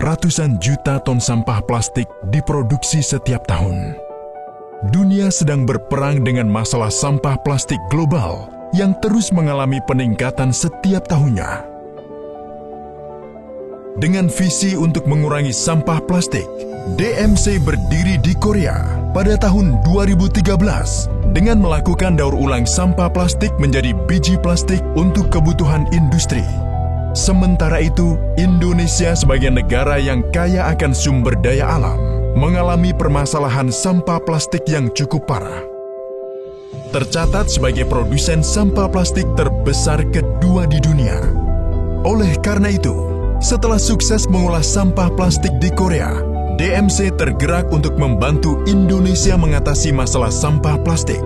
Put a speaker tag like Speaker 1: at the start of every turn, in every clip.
Speaker 1: ratusan juta ton sampah plastik diproduksi setiap tahun. Dunia sedang berperang dengan masalah sampah plastik global yang terus mengalami peningkatan setiap tahunnya. Dengan visi untuk mengurangi sampah plastik, DMC berdiri di Korea pada tahun 2013 dengan melakukan daur ulang sampah plastik menjadi biji plastik untuk kebutuhan industri. Sementara itu, Indonesia sebagai negara yang kaya akan sumber daya alam, mengalami permasalahan sampah plastik yang cukup parah. Tercatat sebagai produsen sampah plastik terbesar kedua di dunia. Oleh karena itu, setelah sukses mengolah sampah plastik di Korea, DMC tergerak untuk membantu Indonesia mengatasi masalah sampah plastik.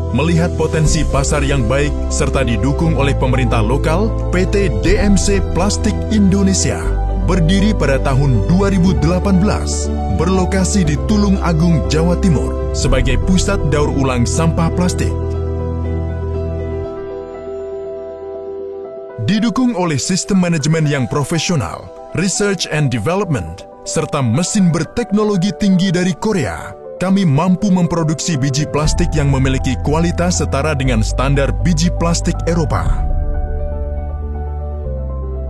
Speaker 1: Melihat potensi pasar yang baik serta didukung oleh pemerintah lokal, PT DMC Plastik Indonesia berdiri pada tahun 2018, berlokasi di Tulung Agung, Jawa Timur, sebagai pusat daur ulang sampah plastik. Didukung oleh sistem manajemen yang profesional, research and development, serta mesin berteknologi tinggi dari Korea, kami mampu memproduksi biji plastik yang memiliki kualitas setara dengan standar biji plastik Eropa.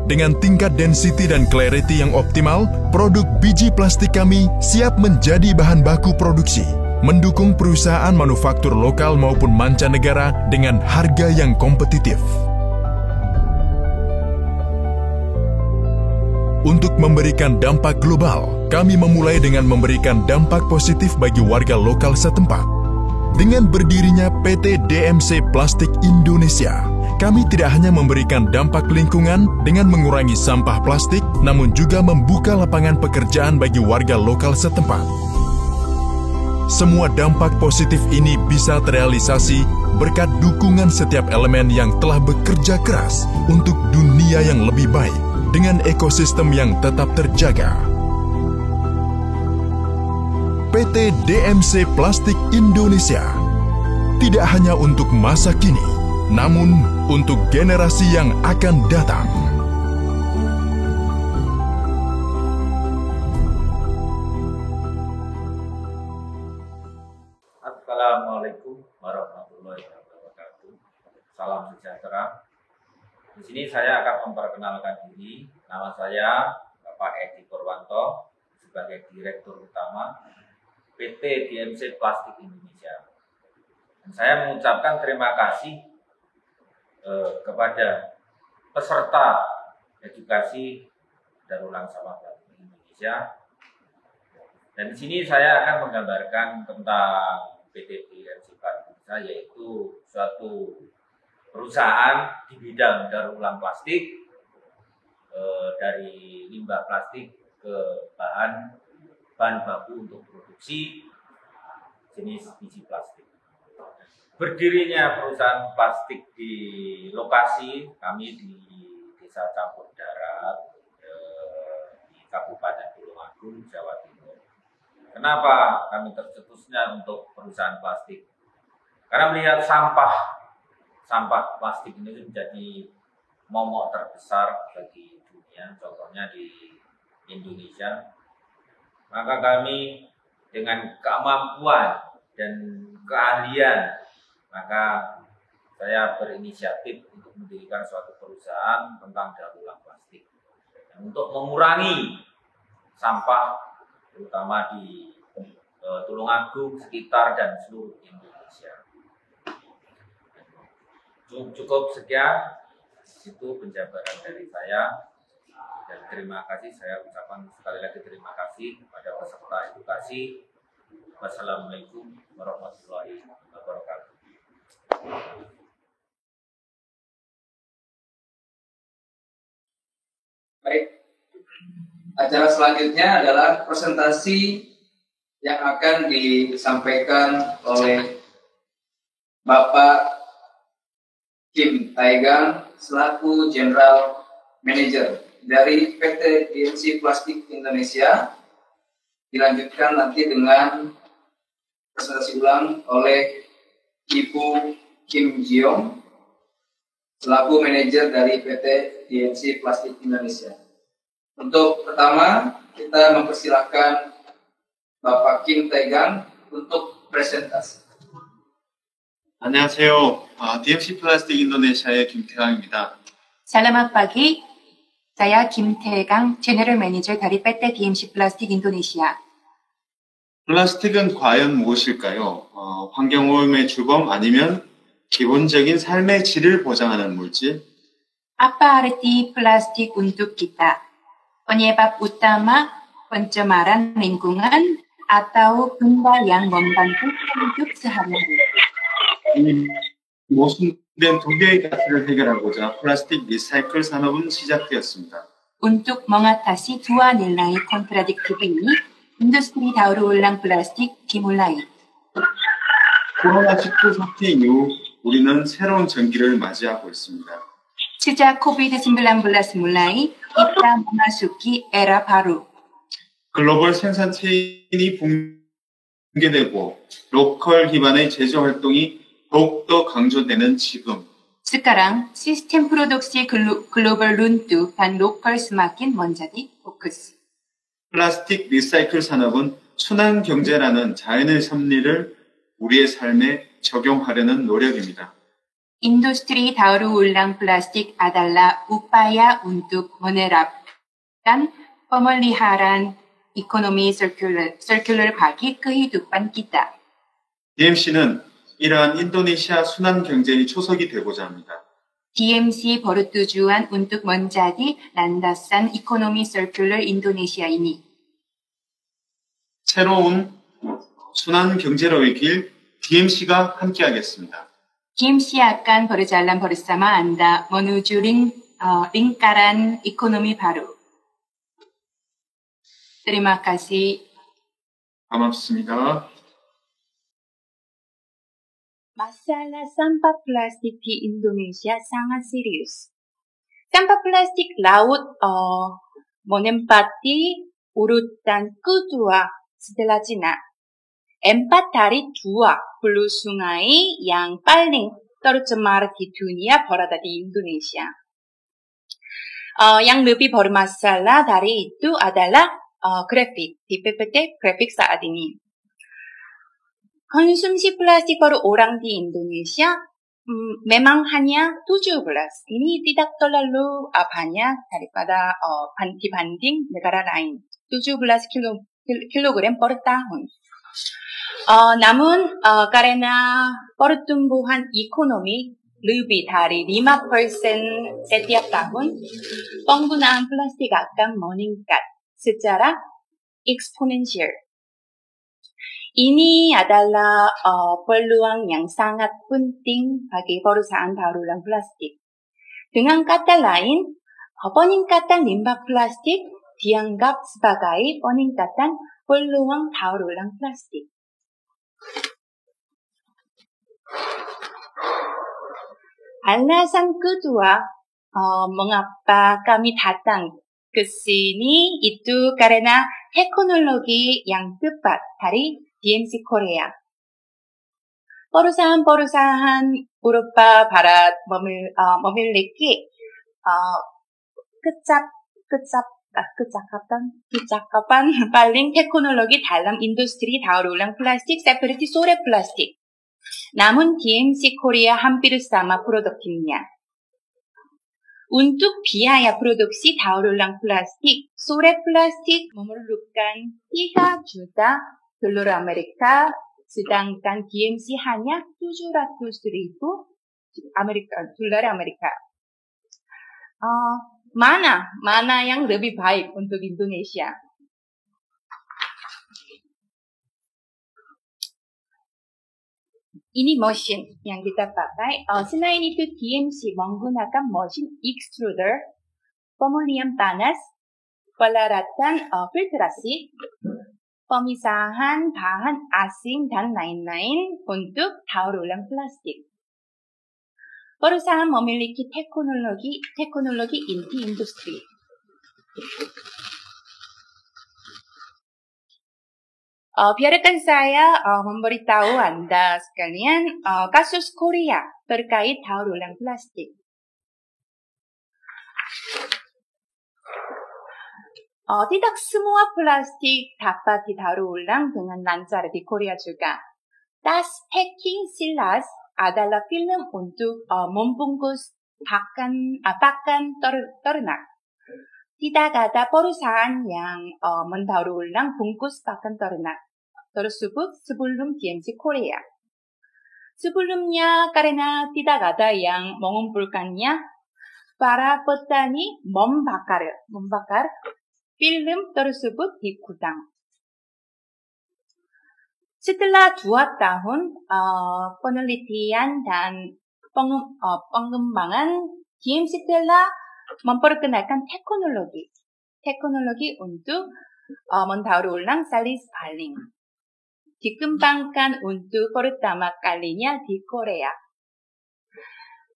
Speaker 1: Dengan tingkat density dan clarity yang optimal, produk biji plastik kami siap menjadi bahan baku produksi, mendukung perusahaan manufaktur lokal maupun mancanegara dengan harga yang kompetitif. Untuk memberikan dampak global, kami memulai dengan memberikan dampak positif bagi warga lokal setempat. Dengan berdirinya PT DMC Plastik Indonesia, kami tidak hanya memberikan dampak lingkungan dengan mengurangi sampah plastik, namun juga membuka lapangan pekerjaan bagi warga lokal setempat. Semua dampak positif ini bisa terrealisasi berkat dukungan setiap elemen yang telah bekerja keras untuk dunia yang lebih baik, dengan ekosistem yang tetap terjaga. PT DMC Plastik Indonesia tidak hanya untuk masa kini, namun untuk generasi yang akan datang.
Speaker 2: Assalamualaikum warahmatullahi wabarakatuh. Salam sejahtera. Di sini saya akan memperkenalkan diri. Nama saya Bapak Edi Purwanto sebagai Direktur Utama PT DMC Plastik Indonesia. Dan saya mengucapkan terima kasih kepada peserta edukasi daur ulang sampah plastik Indonesia. Dan di sini saya akan menggambarkan tentang PT DMC Plastik Indonesia, yaitu suatu perusahaan di bidang daur ulang plastik, dari limbah plastik ke bahan baku untuk produksi jenis biji plastik. Berdirinya perusahaan plastik di lokasi kami di Desa Campur Darat, di Kabupaten Tulung Agung, Jawa Timur. Kenapa kami tercetusnya untuk perusahaan plastik? Karena melihat sampah plastik ini menjadi momok terbesar bagi dunia, contohnya di Indonesia. Maka kami dengan kemampuan dan keahlian, maka saya berinisiatif untuk mendirikan suatu perusahaan tentang daur ulang plastik untuk mengurangi sampah, terutama di Tulung Agung, sekitar dan seluruh Indonesia. Cukup sekian, itu penjabaran dari saya, dan terima kasih. Saya ucapkan sekali lagi terima kasih kepada peserta edukasi. Wassalamualaikum warahmatullahi wabarakatuh.
Speaker 3: Baik, acara selanjutnya adalah presentasi yang akan disampaikan oleh Bapak Kim Taegang selaku General Manager dari PT DMC Plastik Indonesia. Dilanjutkan nanti dengan presentasi ulang oleh Ibu Kim Jiong selaku manajer dari PT DMC Plastik Indonesia. Untuk pertama, kita mempersilahkan Bapak Kim Tae-gang untuk presentasi.
Speaker 4: 안녕하세요. DMC 플라스틱 인도네시아의 김태강입니다.
Speaker 5: Selamat pagi, saya Kim Tae-gang, General Manager dari PT DMC Plastik Indonesia.
Speaker 4: 플라스틱은 과연 무엇일까요? 환경오염의 주범 아니면 기본적인 삶의 질을 보장하는 물질?
Speaker 5: Apa arti plastik untuk kita? Penyebab utama pencemaran lingkungan atau benda yang membantu hidup sehari-hari.
Speaker 4: 이 모순된 두 개의 가치를 해결하고자 플라스틱 리사이클 산업은 시작되었습니다.
Speaker 5: Untuk mengatasi dua nilai kontradiktif ini, industri daur ulang plastik dimulai.
Speaker 4: 코로나19 사태 이후 우리는 새로운 전기를 맞이하고 있습니다.
Speaker 5: Sejak COVID-19 mulai, kita memasuki era baru.
Speaker 4: 글로벌 생산 체인이 붕괴되고 로컬 기반의 제조 활동이 더욱더 강조되는 지금
Speaker 5: Sekarang, sistem produksi global runtuh dan lokal semakin menjadi fokus.
Speaker 4: 플라스틱 리사이클 산업은 순환 경제라는 자연의 섭리를 우리의 삶에 적용하려는 노력입니다.
Speaker 5: Industri daur ulang plastik adalah upaya untuk menerapkan pemeliharaan ekonomi sirkular bagi kehidupan kita.
Speaker 4: DMC는 이러한 인도네시아 순환 경제의 초석이 되고자 합니다.
Speaker 5: DMC bertujuan untuk menjadi landasan ekonomi sirkular Indonesia ini.
Speaker 4: 새로운 순환 경제로의 길 DMC가 함께하겠습니다.
Speaker 5: DMC akan berjalan bersama Anda menuju lingkaran ekonomi baru. Terima kasih.
Speaker 4: 고맙습니다.
Speaker 5: Masalah sampah plastik di Indonesia sangat serius. Sampah plastik laut menempati urutan kedua setelah Cina. 4 dari 2 hulu sungai yang paling tercemar di dunia berada di Indonesia. Yang lebih bermasalah dari itu adalah grafik di PPT grafik saat ini. Konsumsi plastik per-orang di Indonesia memang hanya 17. Ini tidak terlalu banyak daripada dibanding negara lain. 17 kilogram per tahun. Namun karena pertumbuhan ekonomi lebih dari 5% setiap tahun, penggunaan plastik akan meningkat secara eksponensial. Ini adalah peluang yang sangat penting bagi perusahaan daur ulang plastik. Dengan kata lain, peningkatan limbah plastik dianggap sebagai peningkatan peluang daur ulang plastik. Alasan kedua, mengapa kami datang ke sini itu karena teknologi yang tepat dari DMC Korea. Perusahaan-perusahaan Eropa Barat memiliki kecakapan paling teknologi dalam industri daur ulang plastik seperti sore plastik. Namun DMC Korea hampir sama produktifnya. Untuk biaya produksi daur ulang plastik, sore plastik memerlukan 3 juta dolar Amerika, sedangkan DMC hanya 700.000 dolar Amerika. Mana yang lebih baik untuk Indonesia? Ini mesin yang kita pakai. Selain itu, DMC menggunakan mesin extruder, pemulihan panas, pelaratan filtrasi, pemisahan bahan asing, dan lain-lain untuk daur ulang plastik. Perusahaan memiliki teknologi inti industri. Biarkan saya memberitahu Anda sekalian kasus Korea terkait daur ulang plastik. Tidak semua plastik dapat didaur ulang dengan lancar di Korea juga. Tas packing silas adalah film untuk membungkus pakan ternak. Tidak ada perusahaan yang mendaur ulang bungkus pakan ternak tersebut sebelum DMC Korea. Sebelumnya karena tidak ada yang mengumpulkannya, para petani membakar film tersebut di gudang. Setelah 2 tahun penelitian dan pengembangan, DMC telah memperkenalkan teknologi untuk mendaur ulang salis baling. Dikembangkan untuk pertama kalinya di Korea.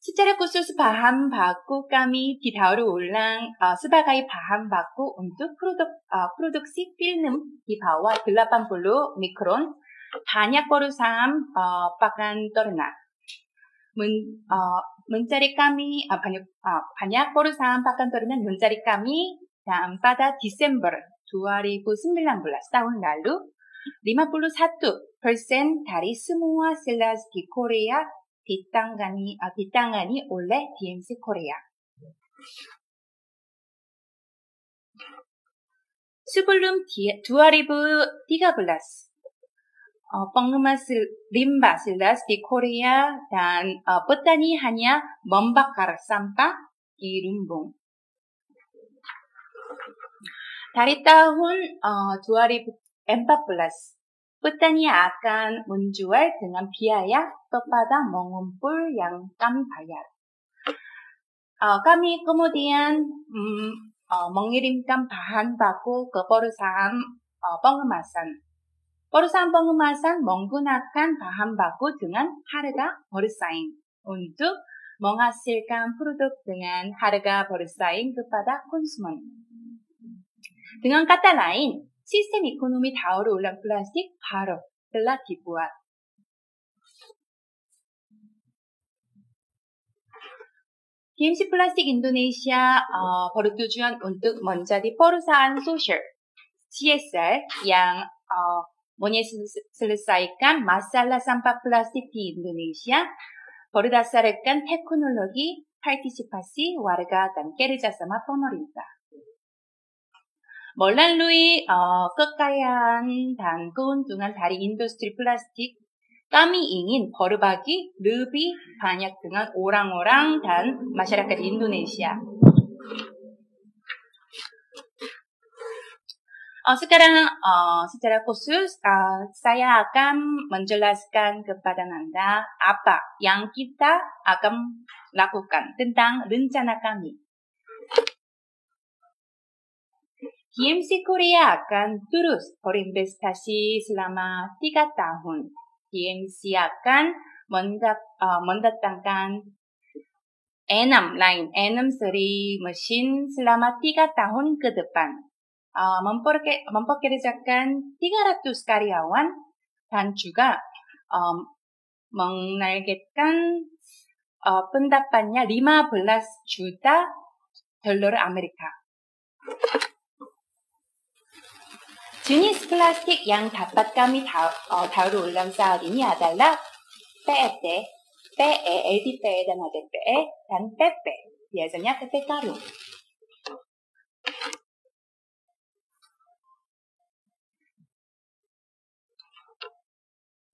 Speaker 5: Secara khusus bahan baku kami didaur ulang sebagai bahan baku untuk produksi film di bawah 80 mikron. Banyak perusahaan pakan ternak banyak perusahaan pakan ternak mencari kami, dan pada Desember 2019 tahun lalu 51% dari semua silas di Korea ditangani oleh DMC Korea. Sebelum 2013, pengemas limbah silas di Korea dan petani hanya membakar sampah di lumbung. Dari tahun 2014, petani akan menjual dengan biaya kepada mengumpul yang kami bayar. Kami kemudian mengirimkan bahan baku ke perusahaan pengemasan. Perusahaan pengemasan menggunakan bahan baku dengan harga bersaing untuk menghasilkan produk dengan harga bersaing kepada konsumen. Dengan kata lain, sistem ekonomi daur ulang plastik baru telah dibuat. DMC Plastik Indonesia bertujuan untuk menjadi perusahaan sosial CSR yang menyelesaikan masalah sampah plastik di Indonesia berdasarkan teknologi partisipasi warga dan kerjasama pemerintah. Melalui kekayaan dan keuntungan dari industri plastik, kami ingin berbagi lebih banyak dengan orang-orang dan masyarakat Indonesia. Sekarang secara khusus saya akan menjelaskan kepada Anda apa yang kita akan lakukan tentang rencana kami. DMC Korea akan terus berinvestasi selama 3 tahun. DMC akan mendatangkan 6 seri mesin selama 3 tahun ke depan. Mempekerjakan 300 karyawan dan juga menargetkan pendapatnya 15 juta dolar Amerika. Jenis plastik yang dapat kami daur ulang saat ini adalah PET, PE, LDPE dan HDPE, dan PP, biasanya PP karung.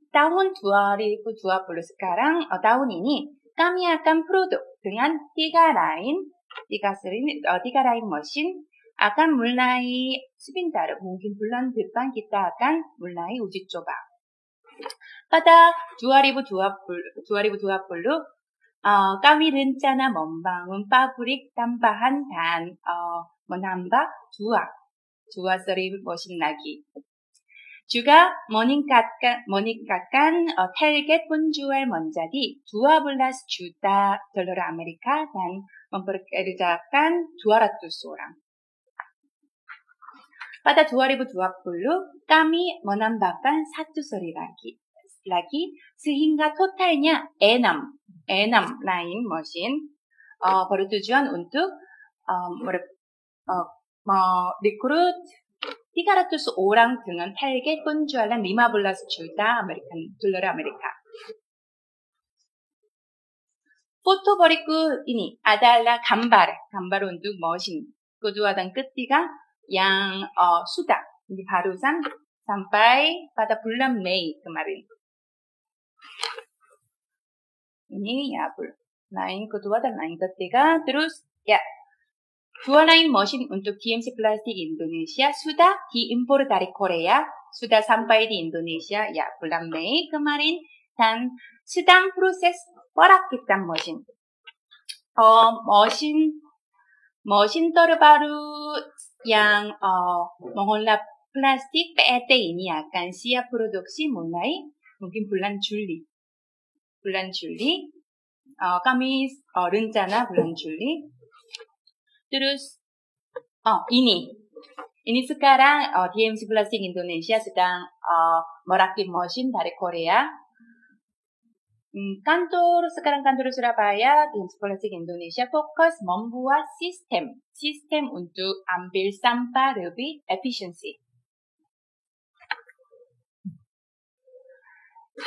Speaker 5: Tahun 2020 sekarang, tahun ini, kami akan produk dengan 3 line mesin, akan mulai sebentar, mungkin bulan depan kita akan mulai uji coba. Pada 2020, kami rencana membangun pabrik tambahan dan menambah 2 seri mesin lagi. Juga meningkatkan target penjual menjadi 12 juta dolar Amerika dan mempekerjakan 200 orang. Pada 2020, kami menambahkan 1 seri lagi sehingga totalnya 6 line mesin bertujuan untuk rekrut 300 orang dengan target penjualan 15 juta dolar Amerika. Foto berikut ini adalah gambar untuk mesin. Kedua dan ketiga yang sudah barusan sampai pada bulan Mei kemarin. Ini ya lain kedua dan lain ketiga. Terus ya dua lain mesin untuk DMC Plastik Indonesia sudah diimpor dari Korea, sudah sampai di Indonesia ya bulan Mei kemarin dan sedang proses perakitan mesin. mesin terbaru yang mengolah plastik PET ini akan siap produksi mulai mungkin bulan Juli. Kami rencana bulan Juli. Terus, ini sekarang DMC Plastik Indonesia sedang merakit mesin dari Korea. Kantor Surabaya, DMC Plastik Indonesia fokus membuat sistem untuk ambil sampah lebih efisiensi.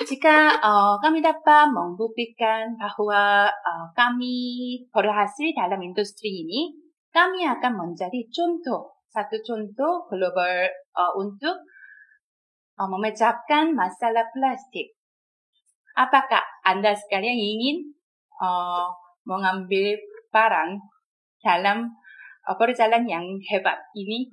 Speaker 5: Jika kami dapat membuktikan bahwa kami berhasil dalam industri ini, kami akan menjadi satu contoh global untuk memecahkan masalah plastik. Apakah Anda sekalian ingin mengambil peran dalam perjalanan yang hebat ini?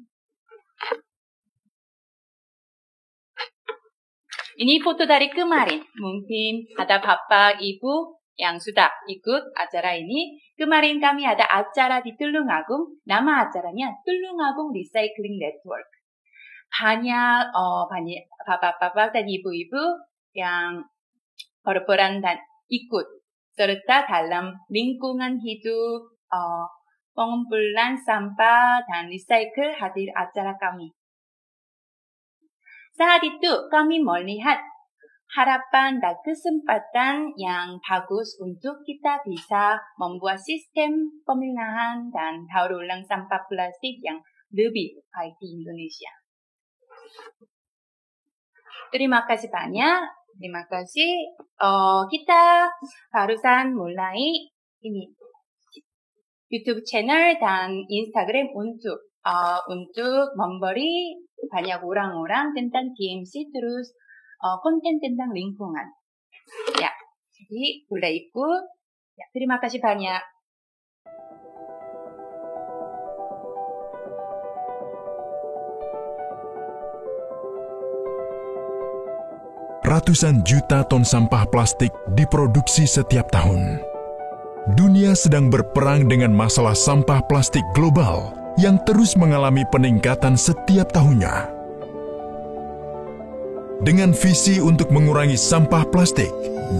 Speaker 5: Ini foto dari kemarin. Mungkin ada bapak, ibu yang sudah ikut acara ini. Kemarin kami ada acara di Tulungagung. Nama acaranya Tulungagung Recycling Network. Banyak bapak-bapak dan ibu-ibu yang berperan dan ikut serta dalam lingkungan hidup, pengumpulan sampah dan recycle hadir acara kami. Saat itu kami melihat harapan dan kesempatan yang bagus untuk kita bisa membuat sistem pemilahan dan daur ulang sampah plastik yang lebih baik di Indonesia. Terima kasih banyak. Terima kasih. Kita barusan mulai ini YouTube channel dan Instagram untuk memberi banyak orang-orang tentang DMC terus konten tentang lingkungan. Ya, jadi boleh ikut. Ya, terima kasih banyak.
Speaker 1: Ratusan juta ton sampah plastik diproduksi setiap tahun. Dunia sedang berperang dengan masalah sampah plastik global yang terus mengalami peningkatan setiap tahunnya. Dengan visi untuk mengurangi sampah plastik,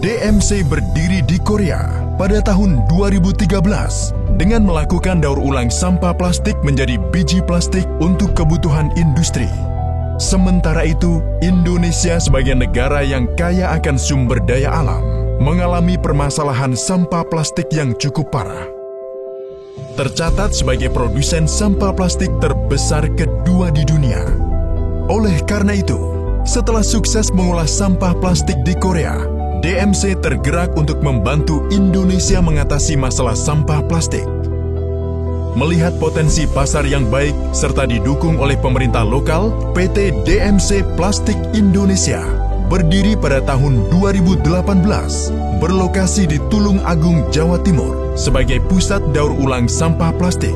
Speaker 1: DMC berdiri di Korea pada tahun 2013 dengan melakukan daur ulang sampah plastik menjadi biji plastik untuk kebutuhan industri. Sementara itu, Indonesia sebagai negara yang kaya akan sumber daya alam, mengalami permasalahan sampah plastik yang cukup parah. Tercatat sebagai produsen sampah plastik terbesar kedua di dunia. Oleh karena itu, setelah sukses mengolah sampah plastik di Korea, DMC tergerak untuk membantu Indonesia mengatasi masalah sampah plastik. Melihat potensi pasar yang baik serta didukung oleh pemerintah lokal, PT DMC Plastik Indonesia berdiri pada tahun 2018, berlokasi di Tulungagung, Jawa Timur, sebagai pusat daur ulang sampah plastik.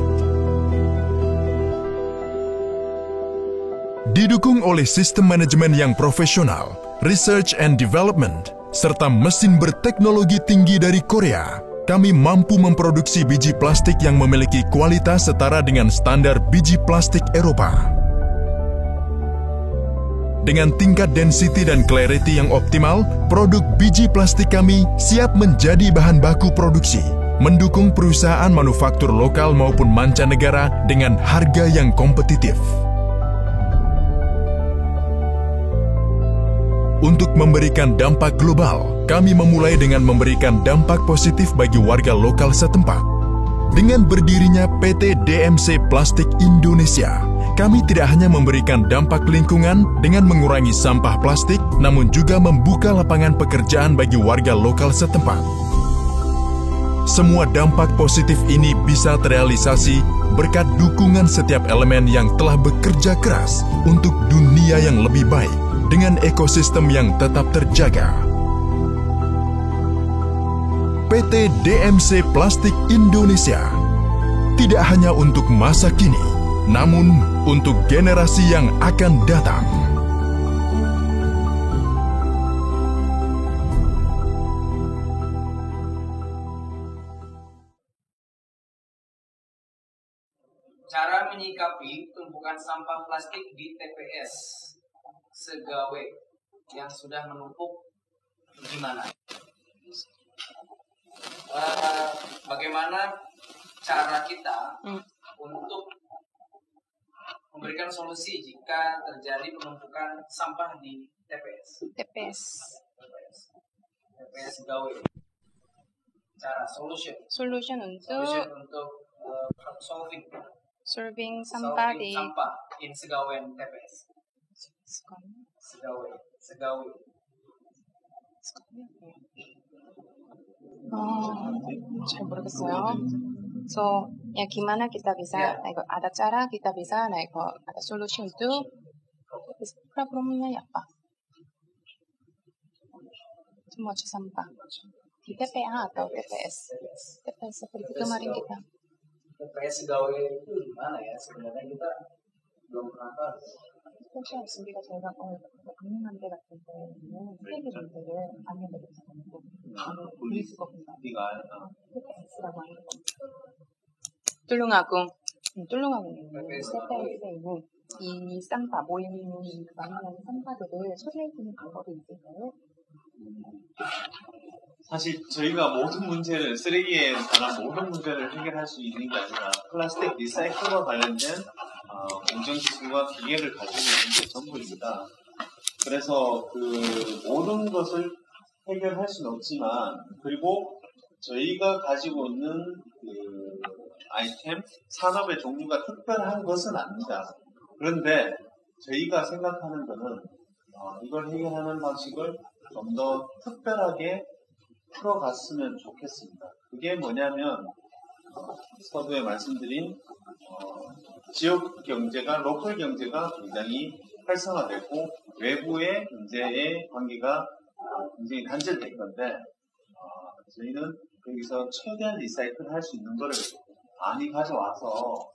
Speaker 1: Didukung oleh sistem manajemen yang profesional, research and development, serta mesin berteknologi tinggi dari Korea, kami mampu memproduksi biji plastik yang memiliki kualitas setara dengan standar biji plastik Eropa. Dengan tingkat density dan clarity yang optimal, produk biji plastik kami siap menjadi bahan baku produksi, mendukung perusahaan manufaktur lokal maupun mancanegara dengan harga yang kompetitif. Untuk memberikan dampak global, kami memulai dengan memberikan dampak positif bagi warga lokal setempat. Dengan berdirinya PT DMC Plastik Indonesia, kami tidak hanya memberikan dampak lingkungan dengan mengurangi sampah plastik, namun juga membuka lapangan pekerjaan bagi warga lokal setempat. Semua dampak positif ini bisa terrealisasi berkat dukungan setiap elemen yang telah bekerja keras untuk dunia yang lebih baik dengan ekosistem yang tetap terjaga. PT DMC Plastik Indonesia tidak hanya untuk masa kini, namun untuk generasi yang akan datang.
Speaker 3: Cara menyikapi tumpukan sampah plastik di TPS Segawe yang sudah menumpuk gimana? Bagaimana cara kita untuk memberikan solusi jika terjadi penumpukan sampah di TPS Segawe? Cara solution untuk
Speaker 5: solving sampah di
Speaker 3: in Segawen TPS. Segawe.
Speaker 5: 잘 모르겠어요. So, ya gimana kita bisa, ada cara kita bisa, ada solution itu, problemnya apa? Semua sampah. Di TPA atau TPS? TPS seperti kemarin kita.
Speaker 3: TPS Segawe itu gimana ya? Sebenarnya kita belum pernah tahu.
Speaker 5: TPS 우리가 저희가 국민한테 같은 경우는 세계 문제를 안내를 했었는데 돌릴 수가 없다. TPS라고 하는 거. 뚫릉하고 TPS에 있는 이 쌈바 모이는 많이 나는 쌈바들을 처리해주는 방법이 있을까요?
Speaker 4: 사실 저희가 모든 문제를 쓰레기에 관한 모든 문제를 해결할 수 있는 게 아니라 플라스틱 리사이클과 관련된 공정기술과 기계를 가지고 있는 게 전부입니다. 그래서 그 모든 것을 해결할 수는 없지만, 그리고 저희가 가지고 있는 그 아이템, 산업의 종류가 특별한 것은 아닙니다. 그런데 저희가 생각하는 것은 이걸 해결하는 방식을 좀 더 특별하게 풀어갔으면 좋겠습니다. 그게 뭐냐면 서두에 말씀드린 지역 경제가, 로컬 경제가 굉장히 활성화되고 외부의 경제의 관계가 굉장히 단절될 건데, 저희는 여기서 최대한 리사이클 할 수 있는 거를 많이 가져와서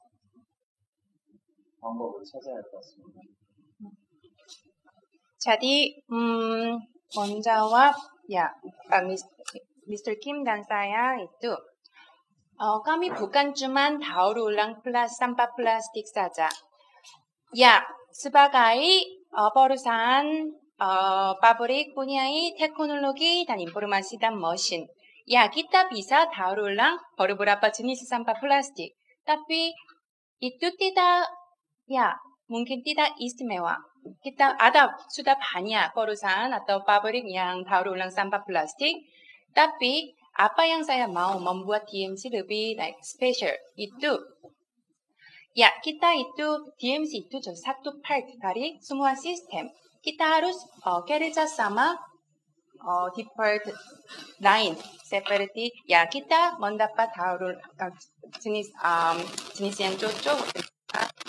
Speaker 4: 방법을 찾아야 할 것 같습니다.
Speaker 5: Jadi, 먼저 jawab ya, Mr. Kim dan saya itu, kami bukan cuma daur ulang sampah plastik saja. Ya, sebagai perusahaan pabrik punyai teknologi dan informasi dan mesin. Ya, kita bisa daur ulang beberapa jenis sampah plastik. Tapi itu tidak, ya, mungkin tidak istimewa. Kita ada sudah banyak perusahaan atau pabrik yang daur ulang sampah plastik. Tapi apa yang saya mau membuat DMC lebih special itu, ya kita itu DMC itu satu part dari semua sistem. Kita harus kerja sama di part lain seperti ya kita mendapat jenis yang cocok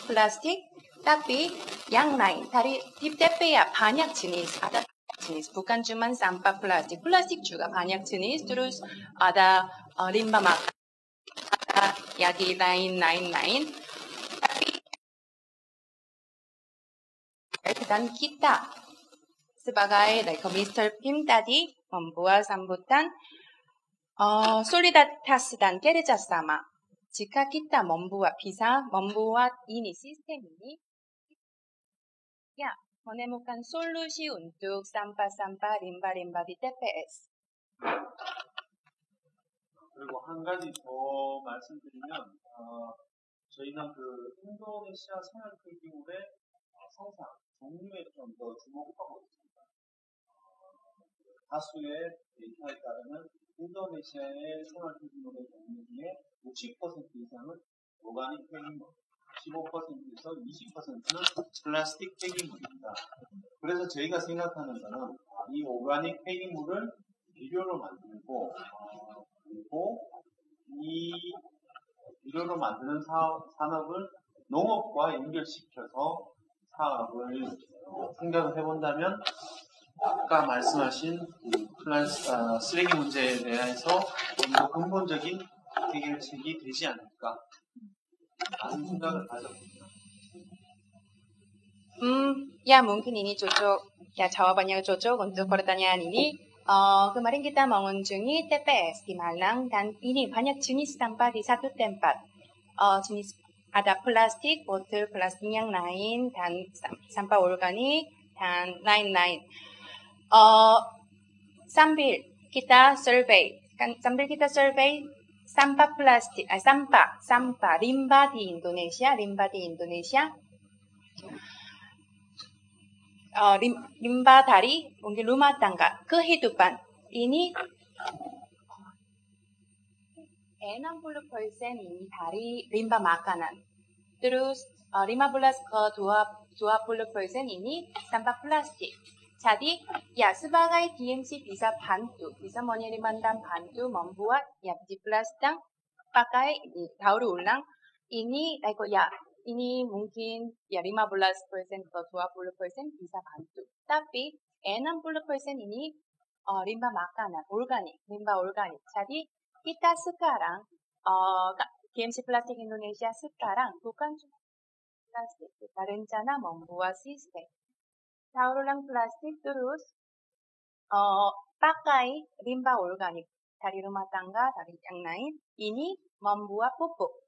Speaker 5: plastik. Tapi yang lain dari di TPA banyak jenis, ada jenis bukan cuma sampah plastik, plastik juga banyak jenis. Terus ada limbah makan, ada yagi lain. Tapi dan kita sebagai Mr. Kim tadi membuat sambutan solidaritas dan kerjasama. Jika kita bisa membuat ini sistem ini, ya, menemukan solusi untuk sampah-sampah limbah-limbah di TPS.
Speaker 4: 그리고 한 가지 더 말씀드리면, 저희는 그 인도네시아 서양 폐기물의 성상, 종류에 좀 더 주목하고 있습니다. 다수의 데이터에 따르면 인도네시아의 생활 폐기물의 종류 중에 60% 이상은 오가닉 폐기물, 15%에서 20%는 플라스틱 폐기물입니다. 그래서 저희가 생각하는 것은 이 오가닉 폐기물을 비료로 만들고 그리고 이 비료로 만드는 산업을 농업과 연결시켜서 사업을 생각을 해본다면 아까 말씀하신 쓰레기 문제에 대해서 좀 더 근본적인 해결책이 되지 않을까 라는 생각을 가졌습니다.
Speaker 5: Ya mungkin ini cocok, ya jawabannya cocok untuk pertanyaan ini. Kemarin kita mengunjungi TPS di Malang dan ini banyak jenis sampah di satu tempat. Jenis ada plastik, botol plastik yang lain dan sampah organik dan lain-lain. Sambil kita survei sampah plastik, sampah limbah di Indonesia, limbah dari mungkin rumah tangga, kehidupan ini 60% ini dari limbah makanan. Terus 15-20% ini sampah plastik. Jadi ya sebagai DMC bisa menyediakan dan bantu membuat ya biji plastik pakai daur ulang. Ini ini mungkin ya 15% atau 20% bisa bantu. Tapi 60% ini limbah makanan, limbah organik. Jadi kita sekarang DMC Plastik Indonesia sekarang bukan cuma plastik, kita rencana membuat sistem daur ulang plastik terus pakai limbah organik dari rumah tangga, dari yang lain, ini membuat pupuk.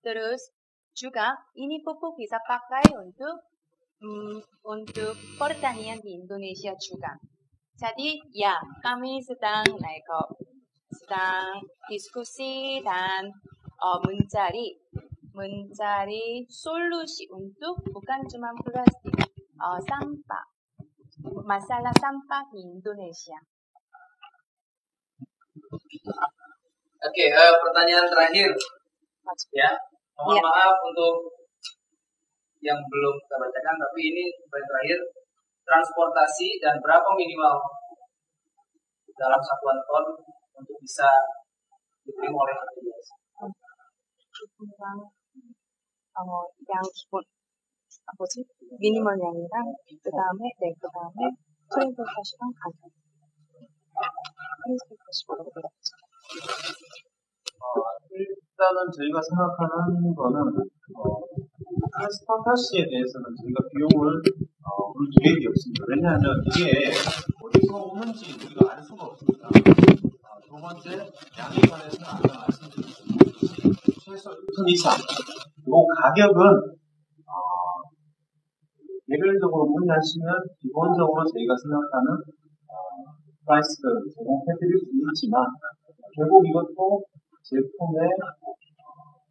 Speaker 5: Terus juga ini pupuk bisa pakai untuk pertanian di Indonesia juga. Jadi ya kami sedang diskusi dan mencari solusi untuk bukan cuma plastik, sampah, masalah sampah di Indonesia.
Speaker 3: Oke, pertanyaan terakhir, ya. Mohon maaf untuk yang belum kita bacakan, tapi ini pertanyaan terakhir. Transportasi dan berapa minimal dalam satuan ton untuk bisa diterima oleh ATS?
Speaker 5: yang minimal 양이랑 그다음에 트랜스포테이션 가격.
Speaker 4: 일단은 저희가 생각하는 거는 트랜스포터시에 대해서는 저희가 비용을 볼 계획이 없습니다. 왜냐하면 이게 어디서 오는지 우리가 알 수가 없습니다. 두 번째, 양에 관해서는 아까 말씀드렸습니다. 최소 1톤 이상. 이 가격은 개별적으로 문의하시면 기본적으로 저희가 생각하는 프라이스를 제공해드릴 수 있지만 결국 이것도 제품의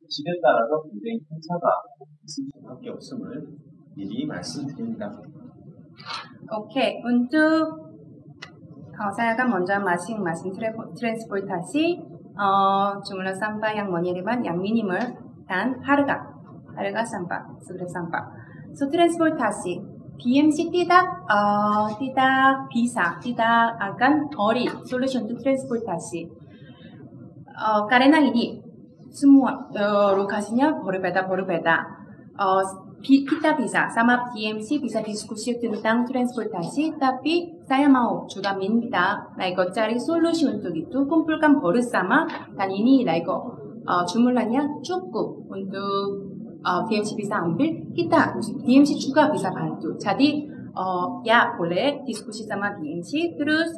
Speaker 4: 질에 따라서 굉장히 큰 차가 있을 수밖에 없음을 미리 말씀드립니다.
Speaker 5: Oke, untuk saya akan 먼저 masing transportasi jumlah sampah yang menyediakan yang minimal dan harga sampah, seberat sampah. So transportasi DMC tidak bisa, tidak akan beri solusi untuk transportasi. Karena ini semua lokasinya berbeda. Kita bisa sama DMC bisa diskusi tentang transportasi, tapi saya mau juga minta cari solusi untuk itu, kumpulkan bersama dan ini jumlahnya cukup untuk DMC bisa ambil, kita DMC juga bisa bantu. Jadi ya boleh diskusi sama DMC. Terus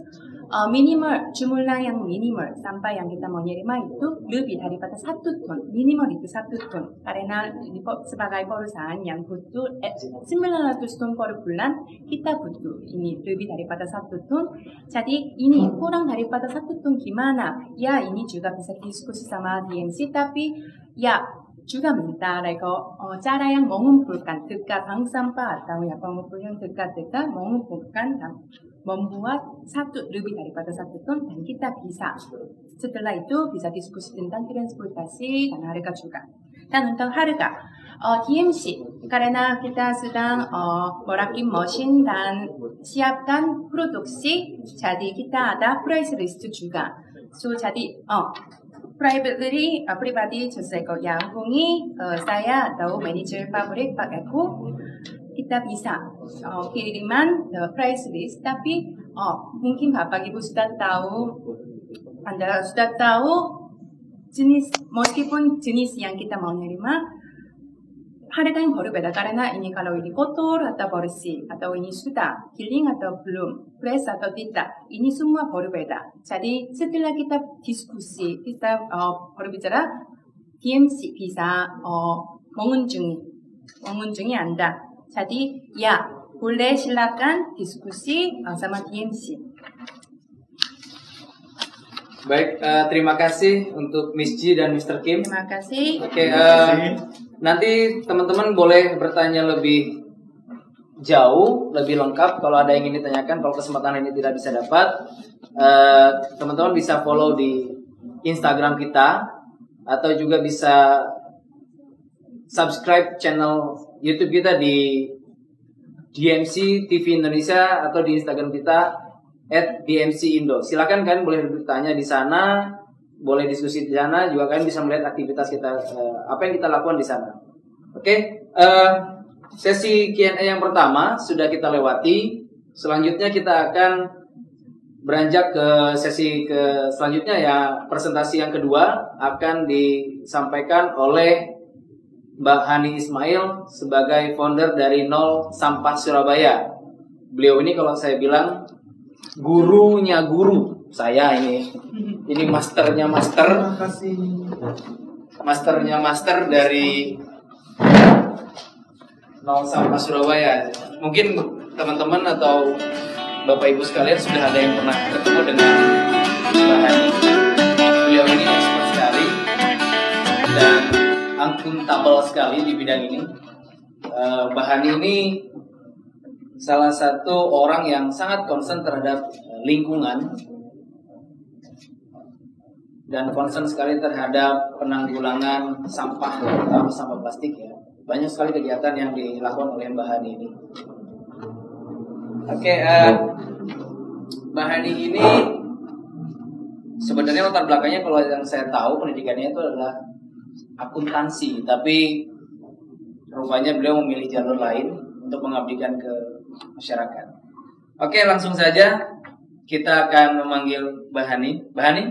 Speaker 5: minimal jumlah yang minimal sampah yang kita mau menerima itu lebih daripada 1 ton. Minimal itu 1 ton. Karena sebagai perusahaan yang butuh 900 ton per bulan, kita butuh ini lebih daripada 1 ton. Jadi ini kurang daripada 1 ton gimana? Ya ini juga bisa diskusi sama DMC, tapi ya juga minta cara yang mengumpulkan dekat bank sampah atau ya pengumpul yang dekat-dekat mengumpulkan dan membuat lebih daripada 1 ton dan kita bisa setelah itu bisa diskusi tentang transportasi dan harga juga. Dan tentang harga, DMC, karena kita sedang merakit mesin dan siapkan produksi, jadi kita ada price list juga. So jadi pribadi selesai yang hubungi saya atau manajer pabrik Pak Eko, kita bisa kiriman price list. Tapi mungkin Bapak Ibu Anda sudah tahu jenis, meskipun jenis yang kita mau nerima harganya berbeda karena ini kalau ini kotor atau bersih atau ini sudah giling atau belum, fresh atau tidak, ini semua berbeda. Jadi setelah kita diskusi, kita berbicara, DMC bisa mengunjungi Anda. Jadi ya boleh silakan diskusi sama DMC.
Speaker 3: Baik, terima kasih untuk Miss Ji dan Mr. Kim.
Speaker 5: Terima kasih.
Speaker 3: Oke, nanti teman-teman boleh bertanya lebih jauh, lebih lengkap kalau ada yang ingin ditanyakan. Kalau kesempatan ini tidak bisa dapat, teman-teman bisa follow di Instagram kita atau juga bisa subscribe channel YouTube kita di DMC TV Indonesia atau di Instagram kita @DMC_Indo. Silakan kalian boleh bertanya di sana, boleh diskusi di sana, juga kalian bisa melihat aktivitas kita, apa yang kita lakukan di sana. Oke, sesi Q&A yang pertama sudah kita lewati. Selanjutnya kita akan beranjak ke sesi selanjutnya ya, presentasi yang kedua akan disampaikan oleh Mbak Hani Ismail sebagai founder dari Nol Sampah Surabaya. Beliau ini kalau saya bilang gurunya guru saya ini masternya master dari Nol Sampah Surabaya. Mungkin teman-teman atau Bapak Ibu sekalian sudah ada yang pernah ketemu dengan Mbak Hani. Beliau ini expert sekali dan akuntabel sekali di bidang ini. Mbak Hani ini salah satu orang yang sangat concern terhadap lingkungan dan concern sekali terhadap penanggulangan sampah, terutama sampah plastik ya. Banyak sekali kegiatan yang dilakukan oleh Mbak Hani ini. Oke, Mbak Hani ini sebenarnya latar belakangnya kalau yang saya tahu pendidikannya itu adalah akuntansi, tapi rupanya beliau memilih jalur lain untuk mengabdikan ke masyarakat. Oke, langsung saja kita akan memanggil Mbak Hani. Mbak Hani,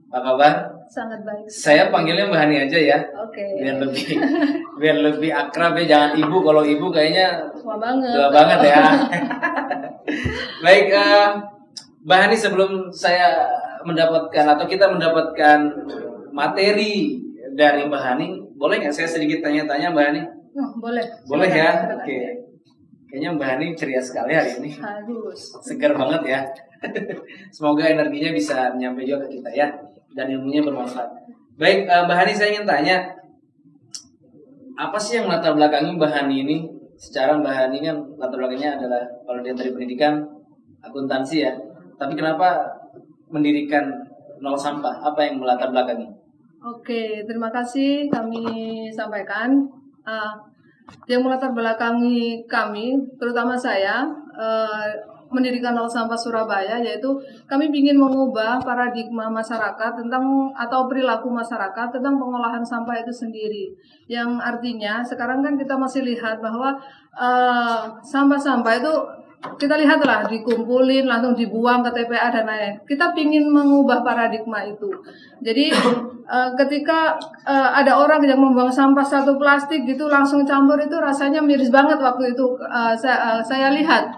Speaker 3: apa kabar?
Speaker 6: Sangat baik.
Speaker 3: Saya panggilnya Mbak Hani aja ya.
Speaker 6: Oke.
Speaker 3: Biar lebih akrab ya, jangan ibu. Kalau ibu kayaknya
Speaker 6: tua banget.
Speaker 3: Tua banget ya. Baik, Mbak Hani, sebelum saya mendapatkan atau kita mendapatkan materi dari Mbak Hani, boleh nggak saya sedikit tanya-tanya Mbak Hani?
Speaker 6: Oh, boleh.
Speaker 3: Boleh ya.
Speaker 6: Silakan.
Speaker 3: Oke. Kayaknya Mbak Hani ceria sekali hari ini.
Speaker 6: Harus.
Speaker 3: Segar banget ya. Semoga energinya bisa nyampe juga ke kita ya, dan ilmunya bermanfaat. Baik, Mbak Hani, saya ingin tanya, apa sih yang latar belakangi Mbak Hani ini? Secara Mbak Hani kan latar belakangnya adalah, kalau dia dari pendidikan akuntansi ya, tapi kenapa mendirikan Nol Sampah? Apa yang melatar belakangi?
Speaker 6: Oke, terima kasih kami sampaikan. Yang melatar belakangi kami, terutama saya, mendirikan Nol Sampah Surabaya, yaitu kami ingin mengubah paradigma masyarakat tentang atau perilaku masyarakat tentang pengolahan sampah itu sendiri. Yang artinya sekarang kan kita masih lihat bahwa sampah-sampah itu kita lihatlah dikumpulin langsung dibuang ke TPA dan lain-lain. Kita ingin mengubah paradigma itu. Jadi ketika ada orang yang membuang sampah satu plastik gitu langsung campur, itu rasanya miris banget waktu itu saya lihat.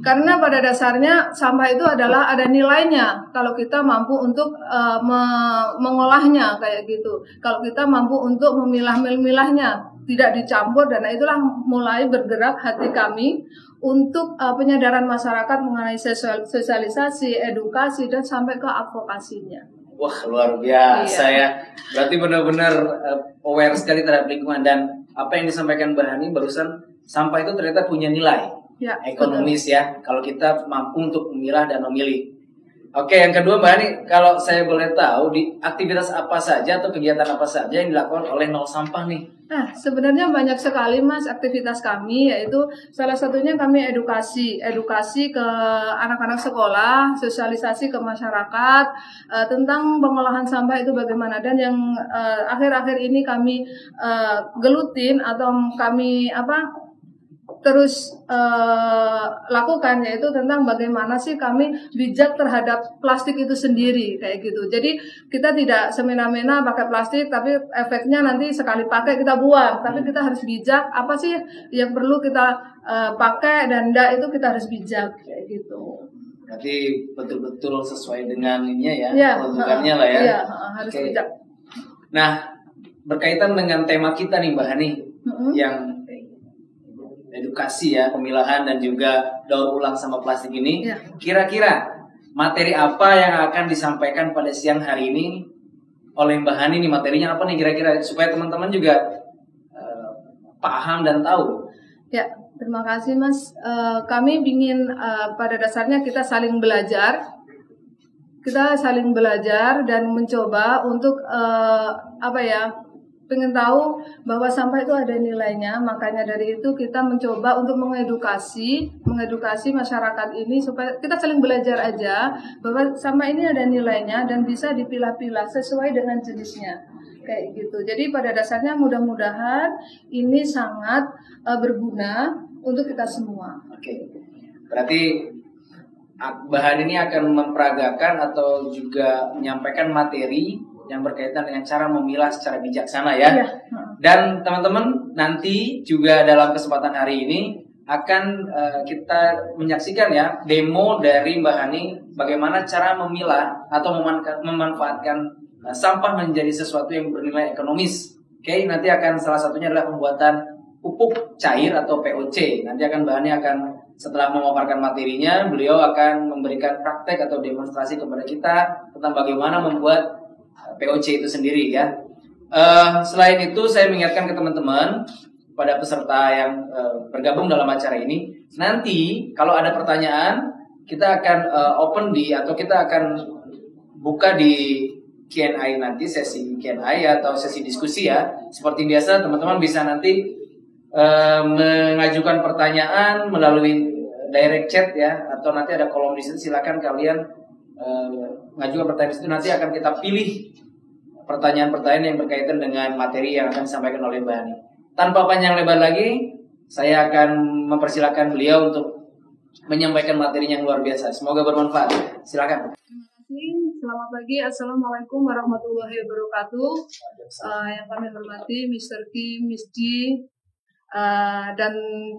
Speaker 6: Karena pada dasarnya sampah itu adalah ada nilainya kalau kita mampu untuk mengolahnya kayak gitu. Kalau kita mampu untuk memilah-milahnya, tidak dicampur, dan itulah mulai bergerak hati kami untuk penyadaran masyarakat mengenai sosialisasi, edukasi, dan sampai ke advokasinya.
Speaker 3: Wah, luar biasa ya. Berarti benar-benar aware sekali terhadap lingkungan, dan apa yang disampaikan Mbak Hani barusan, sampah itu ternyata punya nilai. Ya, ekonomis betul. Ya, kalau kita mampu untuk memilah dan memilih. Oke, yang kedua Mbak Hani, kalau saya boleh tahu di aktivitas apa saja atau kegiatan apa saja yang dilakukan oleh Nol Sampah nih?
Speaker 6: Nah, sebenarnya banyak sekali Mas aktivitas kami, yaitu salah satunya kami edukasi ke anak-anak sekolah, sosialisasi ke masyarakat tentang pengolahan sampah itu bagaimana, dan yang akhir-akhir ini kami gelutin atau kami terus lakukan, yaitu tentang bagaimana sih kami bijak terhadap plastik itu sendiri kayak gitu. Jadi kita tidak semena-mena pakai plastik, tapi efeknya nanti sekali pakai kita buang. Tapi kita harus bijak, apa sih yang perlu kita pakai dan enggak, itu kita harus bijak kayak gitu.
Speaker 3: Berarti betul-betul sesuai dengan ininya ya, peruntukannya lah ya.
Speaker 6: Iya, harus bijak.
Speaker 3: Nah, berkaitan dengan tema kita nih Mbak Hani, yang edukasi ya, pemilahan dan juga daur ulang sampah plastik ini. Kira-kira materi apa yang akan disampaikan pada siang hari ini oleh Mbak Hani nih, materinya apa nih kira-kira supaya teman-teman juga paham dan tahu.
Speaker 6: Ya, terima kasih Mas. Kami ingin pada dasarnya kita saling belajar. Kita saling belajar dan mencoba untuk pengen tahu bahwa sampah itu ada nilainya. Makanya dari itu kita mencoba untuk mengedukasi masyarakat ini supaya kita saling belajar aja bahwa sampah ini ada nilainya dan bisa dipilah-pilah sesuai dengan jenisnya kayak gitu. Jadi pada dasarnya mudah-mudahan ini sangat berguna untuk kita semua.
Speaker 3: Oke. Berarti bahan ini akan memperagakan atau juga menyampaikan materi yang berkaitan dengan cara memilah secara bijaksana ya. Dan teman-teman nanti juga dalam kesempatan hari ini akan kita menyaksikan ya demo dari Mbak Hani bagaimana cara memilah atau memanfaatkan sampah menjadi sesuatu yang bernilai ekonomis. Oke, nanti akan salah satunya adalah pembuatan pupuk cair atau POC. Nanti akan Mbak Hani akan setelah memaparkan materinya, beliau akan memberikan praktek atau demonstrasi kepada kita tentang bagaimana membuat POC itu sendiri ya. Selain itu saya mengingatkan ke teman-teman pada peserta yang bergabung dalam acara ini, nanti kalau ada pertanyaan kita akan kita akan buka di Q&A nanti, sesi Q&A atau sesi diskusi ya. Seperti biasa teman-teman bisa nanti mengajukan pertanyaan melalui direct chat ya, atau nanti ada kolom di situ, silakan kalian mengajukan pertanyaan itu, nanti akan kita pilih pertanyaan-pertanyaan yang berkaitan dengan materi yang akan disampaikan oleh Mbak Hani. Tanpa panjang lebar lagi, saya akan mempersilakan beliau untuk menyampaikan materinya yang luar biasa. Semoga bermanfaat. Silakan.
Speaker 6: Terima kasih. Selamat pagi. Assalamualaikum warahmatullahi wabarakatuh. Yang kami hormati Mr. Kim, Miss G, dan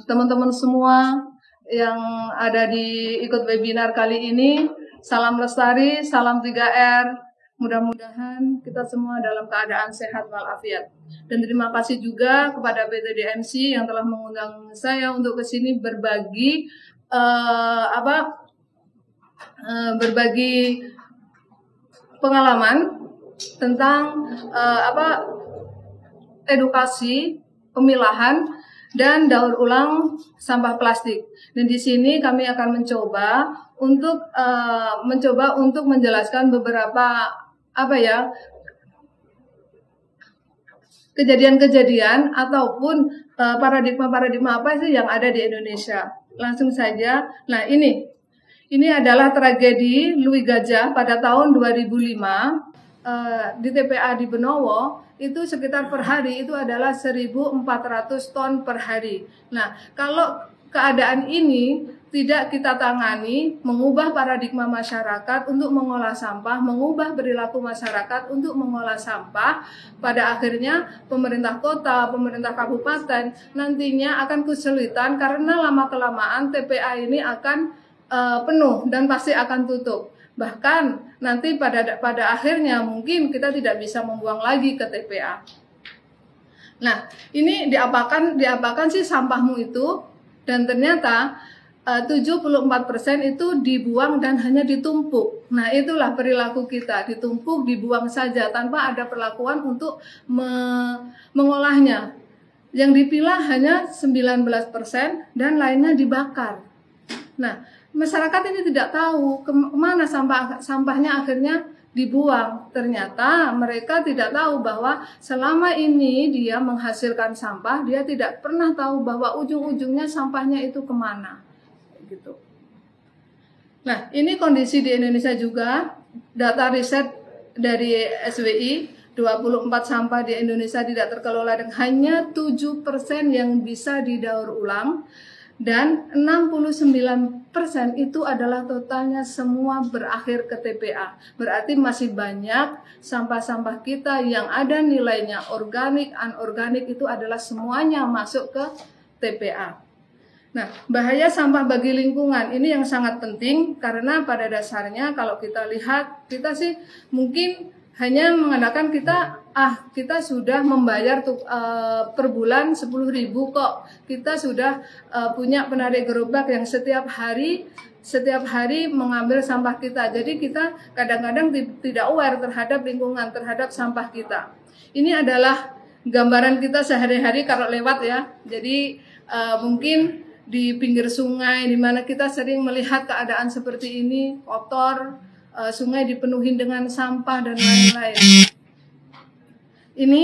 Speaker 6: teman-teman semua yang ada di ikut webinar kali ini. Salam lestari, salam 3R. Mudah-mudahan kita semua dalam keadaan sehat walafiat. Dan terima kasih juga kepada PT DMC yang telah mengundang saya untuk ke sini berbagi berbagi pengalaman tentang edukasi, pemilahan dan daur ulang sampah plastik. Dan di sini kami akan mencoba untuk menjelaskan beberapa kejadian-kejadian ataupun paradigma-paradigma apa sih yang ada di Indonesia. Langsung saja. Nah, ini adalah tragedi Louis Gajah pada tahun 2005 di TPA di Benowo. Itu sekitar per hari itu adalah 1.400 ton per hari. Nah, kalau keadaan ini tidak kita tangani, mengubah paradigma masyarakat untuk mengolah sampah, mengubah perilaku masyarakat untuk mengolah sampah, pada akhirnya pemerintah kota, pemerintah kabupaten nantinya akan kesulitan karena lama-kelamaan TPA ini akan penuh dan pasti akan tutup. Bahkan nanti pada akhirnya mungkin kita tidak bisa membuang lagi ke TPA. Nah, ini diapakan sih sampahmu itu? Dan ternyata 74% itu dibuang dan hanya ditumpuk. Nah, itulah perilaku kita, ditumpuk, dibuang saja tanpa ada perlakuan untuk mengolahnya. Yang dipilah hanya 19% dan lainnya dibakar. Nah, masyarakat ini tidak tahu kemana sampahnya akhirnya dibuang. Ternyata mereka tidak tahu bahwa selama ini dia menghasilkan sampah, dia tidak pernah tahu bahwa ujung-ujungnya sampahnya itu kemana. Gitu. Nah, ini kondisi di Indonesia juga. Data riset dari SWI, 24 sampah di Indonesia tidak terkelola dan hanya 7% yang bisa didaur ulang. Dan 69% itu adalah totalnya semua berakhir ke TPA. Berarti masih banyak sampah-sampah kita yang ada nilainya organik, anorganik itu adalah semuanya masuk ke TPA. Nah, bahaya sampah bagi lingkungan ini yang sangat penting karena pada dasarnya kalau kita lihat, kita sih mungkin hanya mengandalkan kita sudah membayar per bulan 10.000 kok. Kita sudah punya penarik gerobak yang setiap hari mengambil sampah kita. Jadi kita kadang-kadang tidak aware terhadap lingkungan, terhadap sampah kita. Ini adalah gambaran kita sehari-hari kalau lewat ya. Jadi mungkin di pinggir sungai di mana kita sering melihat keadaan seperti ini, kotor, sungai dipenuhi dengan sampah dan lain-lain. Ini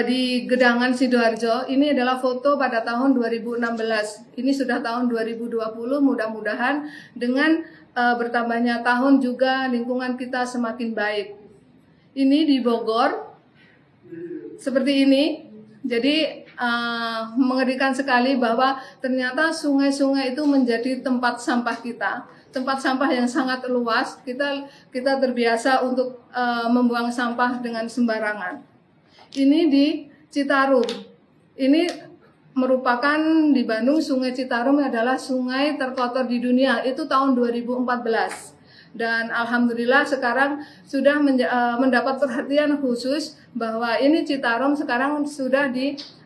Speaker 6: di Gedangan Sidoarjo, ini adalah foto pada tahun 2016. Ini sudah tahun 2020, mudah-mudahan dengan bertambahnya tahun juga lingkungan kita semakin baik. Ini di Bogor, seperti ini. Jadi mengerikan sekali bahwa ternyata sungai-sungai itu menjadi tempat sampah kita. Tempat sampah yang sangat luas, kita terbiasa untuk membuang sampah dengan sembarangan. Ini di Citarum. Ini merupakan di Bandung, Sungai Citarum adalah sungai terkotor di dunia. Itu tahun 2014. Dan alhamdulillah sekarang sudah mendapat perhatian khusus bahwa ini Citarum sekarang sudah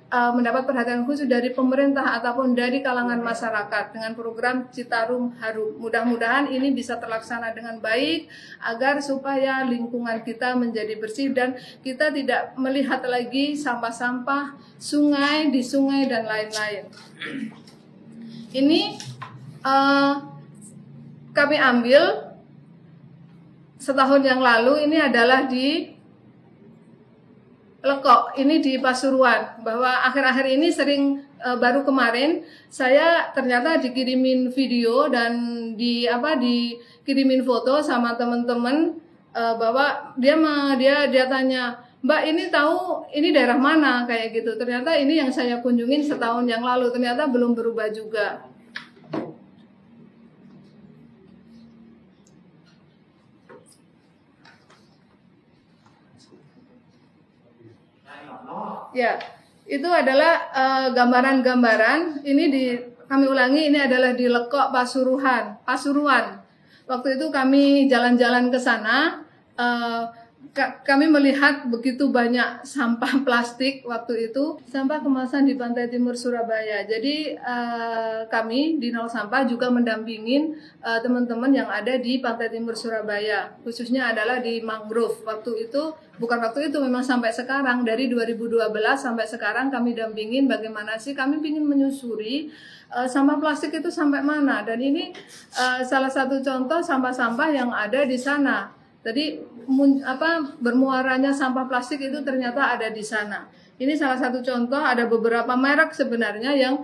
Speaker 6: mendapat perhatian khusus dari pemerintah ataupun dari kalangan masyarakat dengan program Citarum Harum. Mudah-mudahan ini bisa terlaksana dengan baik agar supaya lingkungan kita menjadi bersih dan kita tidak melihat lagi sampah-sampah sungai di sungai dan lain-lain. Ini kami ambil setahun yang lalu, ini adalah di Lekok, ini di Pasuruan, bahwa akhir-akhir ini sering baru kemarin saya ternyata dikirimin video dan dikirimin foto sama teman-teman bahwa dia tanya, Mbak ini tahu ini daerah mana kayak gitu. Ternyata ini yang saya kunjungin setahun yang lalu, ternyata belum berubah juga. Ya, itu adalah gambaran-gambaran. Kami ulangi, ini adalah di Lekok Pasuruan. Waktu itu kami jalan-jalan ke sana, kami melihat begitu banyak sampah plastik waktu itu, sampah kemasan di pantai timur Surabaya. Jadi kami di Nol Sampah juga mendampingin teman-teman yang ada di pantai timur Surabaya, khususnya adalah di mangrove. Waktu itu memang sampai sekarang, dari 2012 sampai sekarang kami dampingin bagaimana sih kami ingin menyusuri sampah plastik itu sampai mana. Dan ini salah satu contoh sampah-sampah yang ada di sana. Tadi bermuaranya sampah plastik itu ternyata ada di sana. Ini salah satu contoh, ada beberapa merek sebenarnya yang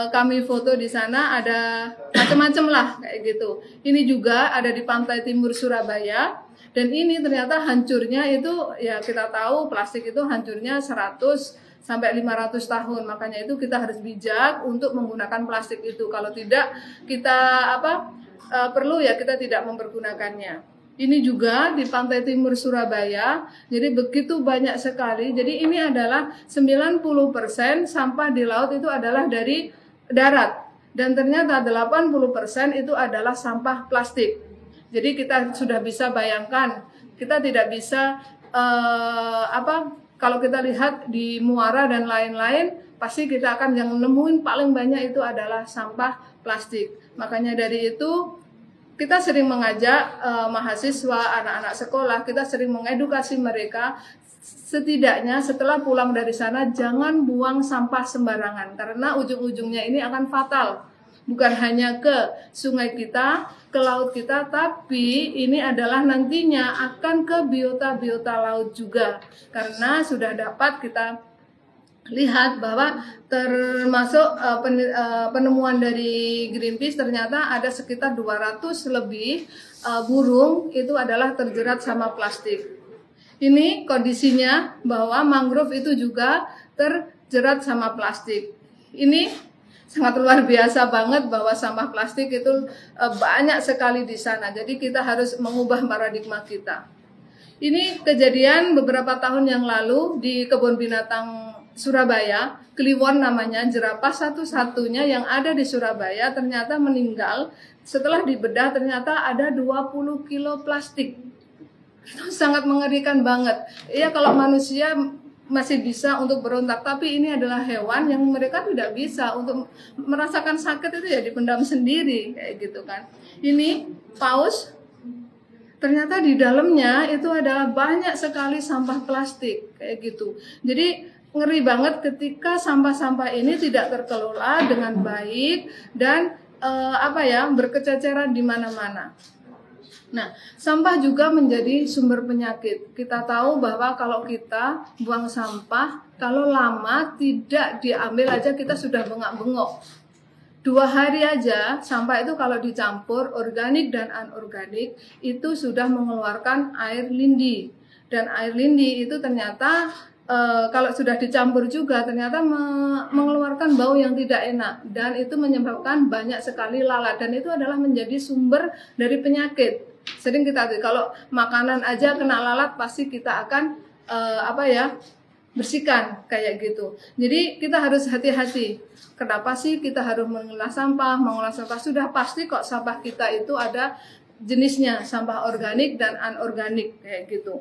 Speaker 6: kami foto di sana, ada macam-macam lah kayak gitu. Ini juga ada di pantai timur Surabaya, dan ini ternyata hancurnya itu, ya kita tahu plastik itu hancurnya 100 sampai 500 tahun. Makanya itu kita harus bijak untuk menggunakan plastik itu. Kalau tidak kita perlu ya kita tidak mempergunakannya. Ini juga di pantai timur Surabaya, jadi begitu banyak sekali. Jadi ini adalah 90% sampah di laut itu adalah dari darat. Dan ternyata 80% itu adalah sampah plastik. Jadi kita sudah bisa bayangkan, kita tidak bisa, kalau kita lihat di muara dan lain-lain, pasti kita akan yang nemuin paling banyak itu adalah sampah plastik. Makanya dari itu, kita sering mengajak mahasiswa, anak-anak sekolah, kita sering mengedukasi mereka, setidaknya setelah pulang dari sana jangan buang sampah sembarangan, karena ujung-ujungnya ini akan fatal. bukan hanya ke sungai kita, ke laut kita, tapi ini adalah nantinya akan ke biota-biota laut juga. Karena sudah dapat kita lihat bahwa termasuk penemuan dari Greenpeace ternyata ada sekitar 200 lebih burung itu adalah terjerat sama plastik. Ini kondisinya bahwa mangrove itu juga terjerat sama plastik. Ini sangat luar biasa banget bahwa sampah plastik itu banyak sekali di sana. Jadi kita harus mengubah paradigma kita. Ini kejadian beberapa tahun yang lalu di kebun binatang Surabaya, Kliwon namanya, jerapah satu-satunya yang ada di Surabaya ternyata meninggal setelah dibedah ternyata ada 20 kilo plastik. Itu sangat mengerikan banget. Ya kalau manusia masih bisa untuk berontak, tapi ini adalah hewan yang mereka tidak bisa untuk merasakan sakit itu ya dipendam sendiri kayak gitu kan. Ini paus ternyata di dalamnya itu adalah banyak sekali sampah plastik kayak gitu. Jadi ngeri banget ketika sampah-sampah ini tidak terkelola dengan baik dan berkececeran di mana-mana. Nah, sampah juga menjadi sumber penyakit. Kita tahu bahwa kalau kita buang sampah, kalau lama tidak diambil aja kita sudah bengak-bengok. 2 hari aja sampah itu kalau dicampur organik dan anorganik itu sudah mengeluarkan air lindi. Dan air lindi itu ternyata kalau sudah dicampur juga ternyata mengeluarkan bau yang tidak enak dan itu menyebabkan banyak sekali lalat dan itu adalah menjadi sumber dari penyakit. Sering kita kalau makanan aja kena lalat pasti kita akan bersihkan kayak gitu. Jadi kita harus hati-hati. Kenapa sih kita harus mengolah sampah? Mengolah sampah sudah pasti kok sampah kita itu ada jenisnya, sampah organik dan anorganik kayak gitu.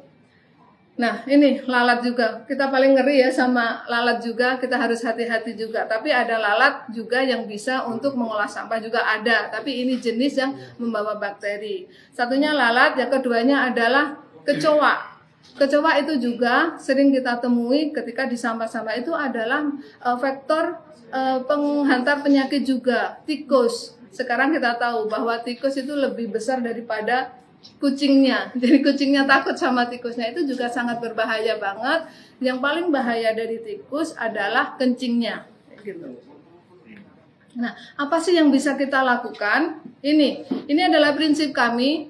Speaker 6: Nah ini lalat juga, kita paling ngeri ya sama lalat juga, kita harus hati-hati juga. Tapi ada lalat juga yang bisa untuk mengolah sampah juga ada, tapi ini jenis yang membawa bakteri. Satunya lalat, yang keduanya adalah kecoa. Kecoa itu juga sering kita temui ketika di sampah-sampah itu adalah faktor penghantar penyakit juga, tikus. Sekarang kita tahu bahwa tikus itu lebih besar daripada kucingnya, jadi kucingnya takut sama tikusnya, itu juga sangat berbahaya banget. Yang paling bahaya dari tikus adalah kencingnya gitu. Nah, apa sih yang bisa kita lakukan? Ini adalah prinsip kami,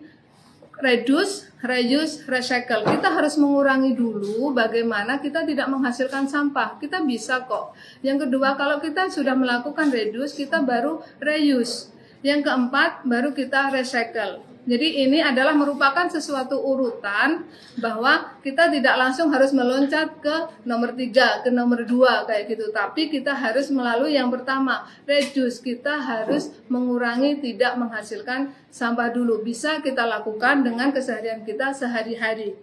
Speaker 6: reduce, reuse, recycle. Kita harus mengurangi dulu bagaimana kita tidak menghasilkan sampah. Kita bisa kok. Yang kedua, kalau kita sudah melakukan reduce, kita baru reuse. Yang keempat, baru kita recycle. Jadi ini adalah merupakan sesuatu urutan bahwa kita tidak langsung harus meloncat ke nomor 3, ke nomor 2 kayak gitu. Tapi kita harus melalui yang pertama, reduce. Kita harus mengurangi tidak menghasilkan sampah dulu. Bisa kita lakukan dengan keseharian kita sehari-hari.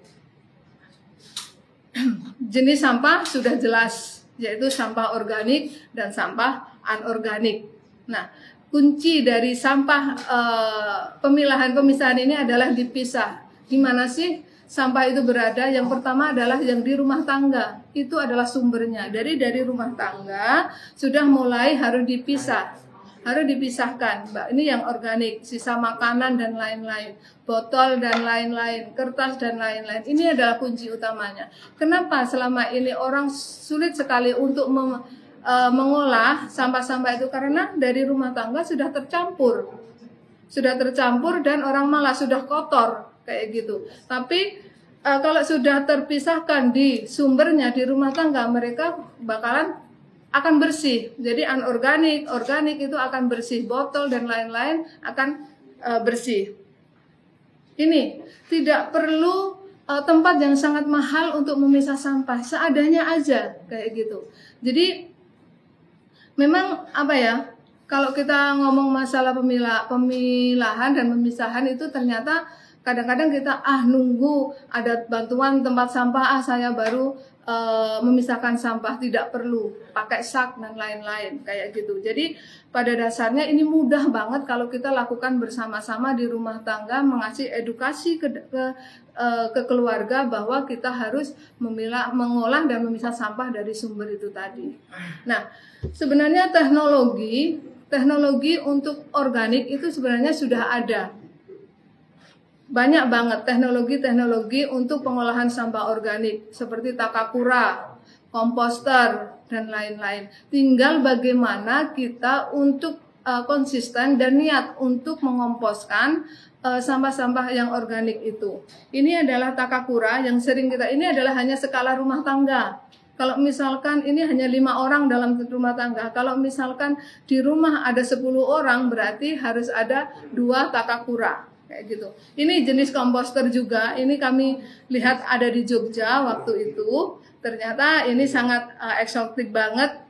Speaker 6: Jenis sampah sudah jelas, yaitu sampah organik dan sampah anorganik. Nah, kunci dari sampah pemisahan ini adalah dipisah. Di mana sih sampah itu berada? Yang pertama adalah yang di rumah tangga. Itu adalah sumbernya. Dari rumah tangga sudah mulai harus dipisah. Harus dipisahkan. Ini yang organik, sisa makanan dan lain-lain, botol dan lain-lain, kertas dan lain-lain. Ini adalah kunci utamanya. Kenapa selama ini orang sulit sekali untuk mengolah sampah-sampah itu? Karena dari rumah tangga sudah tercampur dan orang malah sudah kotor kayak gitu. Tapi kalau sudah terpisahkan di sumbernya di rumah tangga, mereka akan bersih. Jadi anorganik, organik itu akan bersih, botol dan lain-lain akan bersih. Ini tidak perlu tempat yang sangat mahal untuk memisah sampah, seadanya aja kayak gitu. Jadi memang kalau kita ngomong masalah pemilahan dan pemisahan itu ternyata kadang-kadang kita nunggu ada bantuan tempat sampah saya baru memisahkan sampah. Tidak perlu pakai sak dan lain-lain kayak gitu. Jadi pada dasarnya ini mudah banget kalau kita lakukan bersama-sama di rumah tangga, mengasih edukasi ke keluarga bahwa kita harus mengolah dan memisah sampah dari sumber itu tadi. Nah, sebenarnya teknologi teknologi untuk organik itu sebenarnya sudah ada. Banyak banget teknologi-teknologi untuk pengolahan sampah organik seperti takakura, komposter, dan lain-lain. Tinggal bagaimana kita untuk konsisten dan niat untuk mengomposkan sampah-sampah yang organik itu. Ini adalah takakura yang sering ini adalah hanya skala rumah tangga. Kalau misalkan ini hanya 5 orang dalam rumah tangga, kalau misalkan di rumah ada 10 orang, berarti harus ada 2 takakura, kayak gitu. Ini jenis komposter juga, ini kami lihat ada di Jogja waktu itu. Ternyata ini sangat eksotik banget.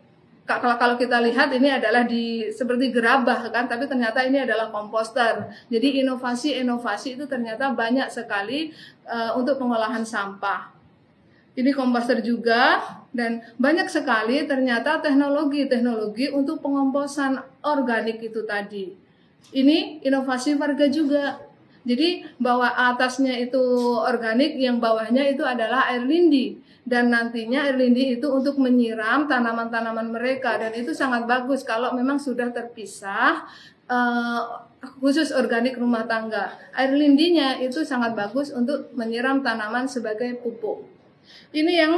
Speaker 6: Kalau kita lihat ini adalah seperti gerabah kan, tapi ternyata ini adalah komposter. Jadi inovasi-inovasi itu ternyata banyak sekali untuk pengolahan sampah. Ini komposter juga, dan banyak sekali ternyata teknologi untuk pengomposan organik itu tadi. Ini inovasi warga juga. Jadi bawah atasnya itu organik, yang bawahnya itu adalah air lindi. Dan nantinya air lindi itu untuk menyiram tanaman-tanaman mereka, dan itu sangat bagus kalau memang sudah terpisah, khusus organik rumah tangga. Air lindinya itu sangat bagus untuk menyiram tanaman sebagai pupuk. Ini yang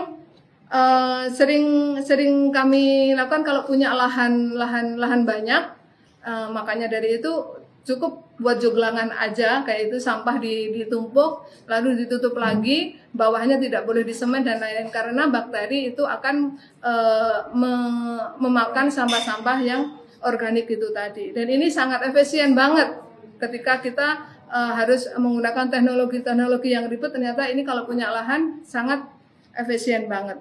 Speaker 6: sering kami lakukan kalau punya lahan banyak, makanya dari itu cukup buat joglangan aja, kayak itu sampah ditumpuk lalu ditutup lagi, bawahnya tidak boleh disemen dan lain-lain, karena bakteri itu akan memakan sampah-sampah yang organik itu tadi. Dan ini sangat efisien banget ketika kita harus menggunakan teknologi-teknologi yang ribet, ternyata ini kalau punya lahan sangat efisien banget.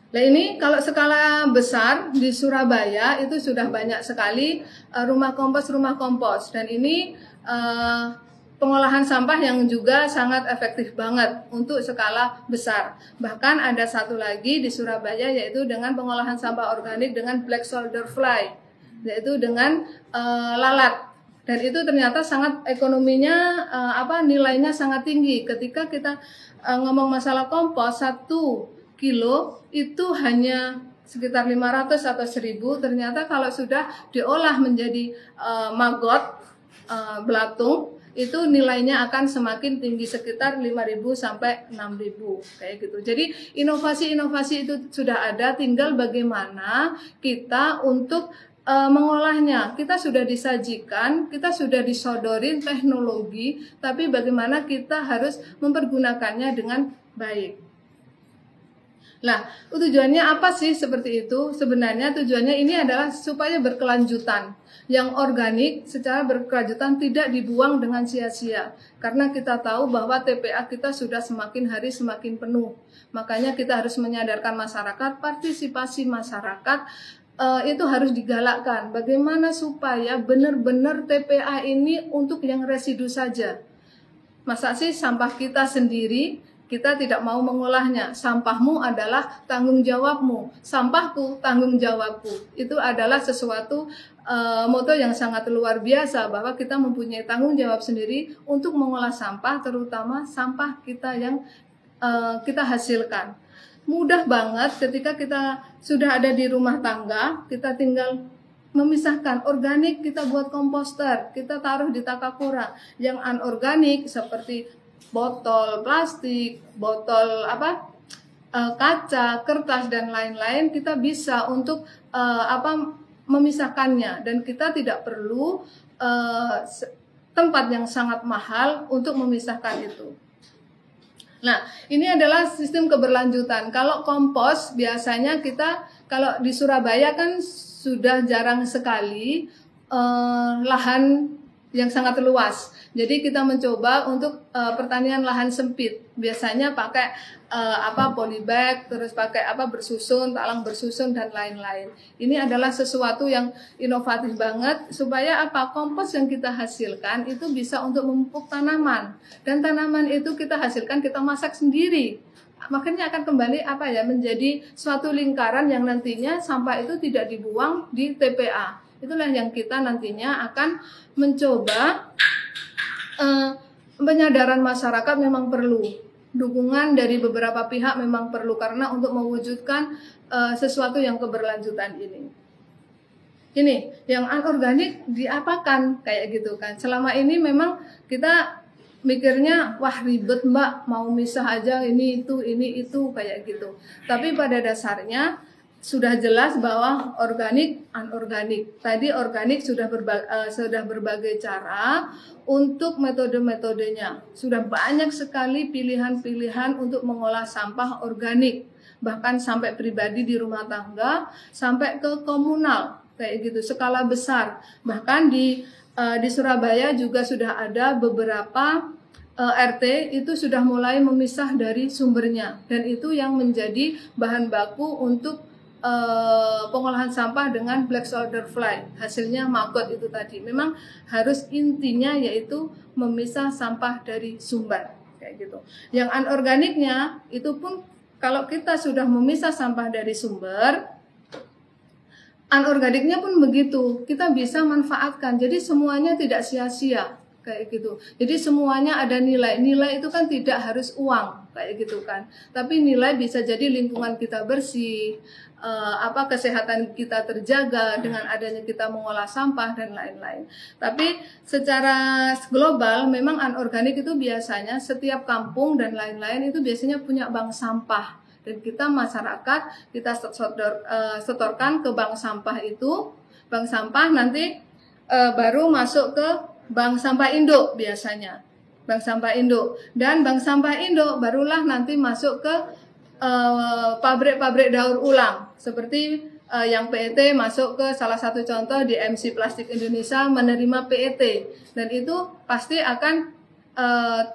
Speaker 6: Nah ini kalau skala besar di Surabaya itu sudah banyak sekali rumah kompos, dan ini pengolahan sampah yang juga sangat efektif banget untuk skala besar. Bahkan ada satu lagi di Surabaya, yaitu dengan pengolahan sampah organik dengan black soldier fly, yaitu dengan lalat. Dan itu ternyata sangat ekonominya nilainya sangat tinggi. Ketika kita ngomong masalah kompos, 1 kilo itu hanya sekitar 500 atau 1000. Ternyata kalau sudah diolah menjadi maggot, belatung, itu nilainya akan semakin tinggi, sekitar 5.000 sampai 6.000 kayak gitu. Jadi inovasi-inovasi itu sudah ada, tinggal bagaimana kita untuk mengolahnya. Kita sudah disajikan, kita sudah disodorin teknologi, tapi bagaimana kita harus mempergunakannya dengan baik. Nah, tujuannya apa sih seperti itu? Sebenarnya tujuannya ini adalah supaya berkelanjutan. Yang organik secara berkelanjutan tidak dibuang dengan sia-sia. Karena kita tahu bahwa TPA kita sudah semakin hari semakin penuh. Makanya kita harus menyadarkan masyarakat, partisipasi masyarakat itu harus digalakkan. Bagaimana supaya benar-benar TPA ini untuk yang residu saja. Masa sih sampah kita sendiri kita tidak mau mengolahnya? Sampahmu adalah tanggung jawabmu, sampahku tanggung jawabku. Itu adalah sesuatu moto yang sangat luar biasa, bahwa kita mempunyai tanggung jawab sendiri untuk mengolah sampah, terutama sampah kita yang kita hasilkan. Mudah banget ketika kita sudah ada di rumah tangga, kita tinggal memisahkan. Organik kita buat komposter, kita taruh di takakura. Yang anorganik seperti botol plastik, botol kaca, kertas dan lain-lain, kita bisa untuk memisahkannya, dan kita tidak perlu tempat yang sangat mahal untuk memisahkan itu. Nah, ini adalah sistem keberlanjutan. Kalau kompos biasanya kita, kalau di Surabaya kan sudah jarang sekali lahan yang sangat luas. Jadi kita mencoba untuk pertanian lahan sempit. Biasanya pakai polybag, terus pakai bersusun, talang bersusun dan lain-lain. Ini adalah sesuatu yang inovatif banget, supaya kompos yang kita hasilkan itu bisa untuk memupuk tanaman, dan tanaman itu kita hasilkan, kita masak sendiri. Makanya akan kembali menjadi suatu lingkaran yang nantinya sampah itu tidak dibuang di TPA. Itulah yang kita nantinya akan mencoba. Penyadaran masyarakat memang perlu, dukungan dari beberapa pihak memang perlu, karena untuk mewujudkan sesuatu yang keberlanjutan ini. ini yang anorganik diapakan kayak gitu kan. Selama ini memang kita mikirnya wah ribet Mbak, mau misah aja ini itu kayak gitu. Tapi pada dasarnya sudah jelas bahwa organik, anorganik. Tadi organik sudah berbagai cara untuk metode-metodenya. Sudah banyak sekali pilihan-pilihan untuk mengolah sampah organik. Bahkan sampai pribadi di rumah tangga, sampai ke komunal, kayak gitu, skala besar. Bahkan di Surabaya juga sudah ada beberapa RT itu sudah mulai memisah dari sumbernya. Dan itu yang menjadi bahan baku untuk pengolahan sampah dengan black soldier fly, hasilnya maggot itu tadi. Memang harus intinya yaitu memisah sampah dari sumber kayak gitu. Yang anorganiknya itu pun kalau kita sudah memisah sampah dari sumber, anorganiknya pun begitu, kita bisa manfaatkan. Jadi semuanya tidak sia-sia kayak gitu. Jadi semuanya ada nilai. Nilai itu kan tidak harus uang kayak gitu kan. Tapi nilai bisa jadi lingkungan kita bersih, kesehatan kita terjaga dengan adanya kita mengolah sampah dan lain-lain. Tapi secara global memang anorganik itu biasanya setiap kampung dan lain-lain itu biasanya punya bank sampah. Dan kita masyarakat kita setorkan ke bank sampah itu. Bank sampah nanti baru masuk ke bank sampah induk biasanya. Bank sampah induk. Dan bank sampah induk barulah nanti masuk ke pabrik-pabrik daur ulang. Seperti yang PET masuk ke salah satu contoh di MC Plastik Indonesia menerima PET. Dan itu pasti akan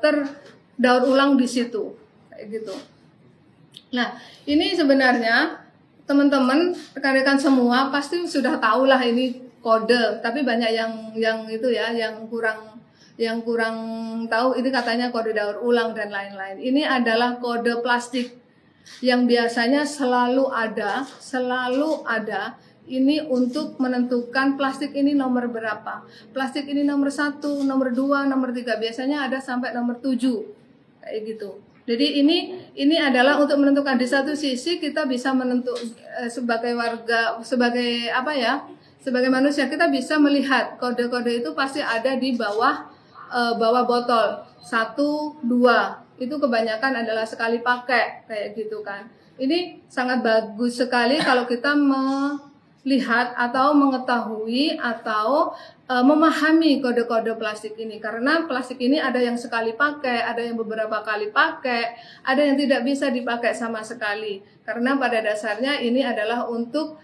Speaker 6: terdaur ulang di situ. Kayak gitu. Nah, ini sebenarnya teman-teman, rekan-rekan semua pasti sudah tahu lah ini kode, tapi banyak yang itu ya, yang kurang tahu ini katanya kode daur ulang dan lain-lain. Ini adalah kode plastik yang biasanya selalu ada. Ini untuk menentukan plastik ini nomor berapa. Plastik ini nomor 1, nomor 2, nomor 3, biasanya ada sampai nomor 7. Kayak gitu. Jadi ini adalah untuk menentukan. Di satu sisi kita bisa sebagai warga, sebagai manusia kita bisa melihat kode-kode itu pasti ada di bawah botol 1, 2. Itu kebanyakan adalah sekali pakai kayak gitu kan. Ini sangat bagus sekali kalau kita melihat atau mengetahui atau memahami kode-kode plastik ini, karena plastik ini ada yang sekali pakai, ada yang beberapa kali pakai, ada yang tidak bisa dipakai sama sekali. Karena pada dasarnya ini adalah untuk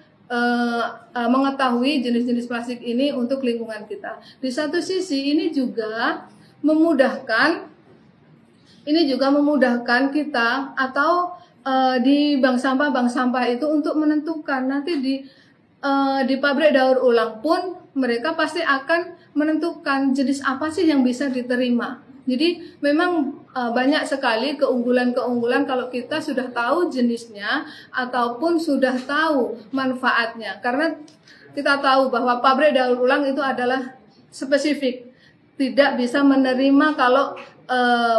Speaker 6: mengetahui jenis-jenis plastik ini untuk lingkungan kita. Di satu sisi ini juga memudahkan kita atau di bank sampah itu untuk menentukan nanti di pabrik daur ulang pun mereka pasti akan menentukan jenis apa sih yang bisa diterima. Jadi memang banyak sekali keunggulan-keunggulan kalau kita sudah tahu jenisnya ataupun sudah tahu manfaatnya. Karena kita tahu bahwa pabrik daur ulang itu adalah spesifik, tidak bisa menerima kalau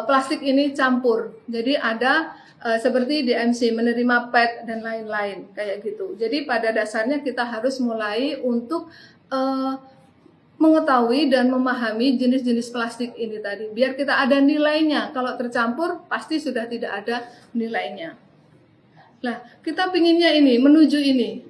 Speaker 6: plastik ini campur. Jadi ada seperti DMC menerima PET dan lain-lain kayak gitu. Jadi pada dasarnya kita harus mulai untuk mengetahui dan memahami jenis-jenis plastik ini tadi. Biar kita ada nilainya. Kalau tercampur pasti sudah tidak ada nilainya. Nah, kita pinginnya menuju ini.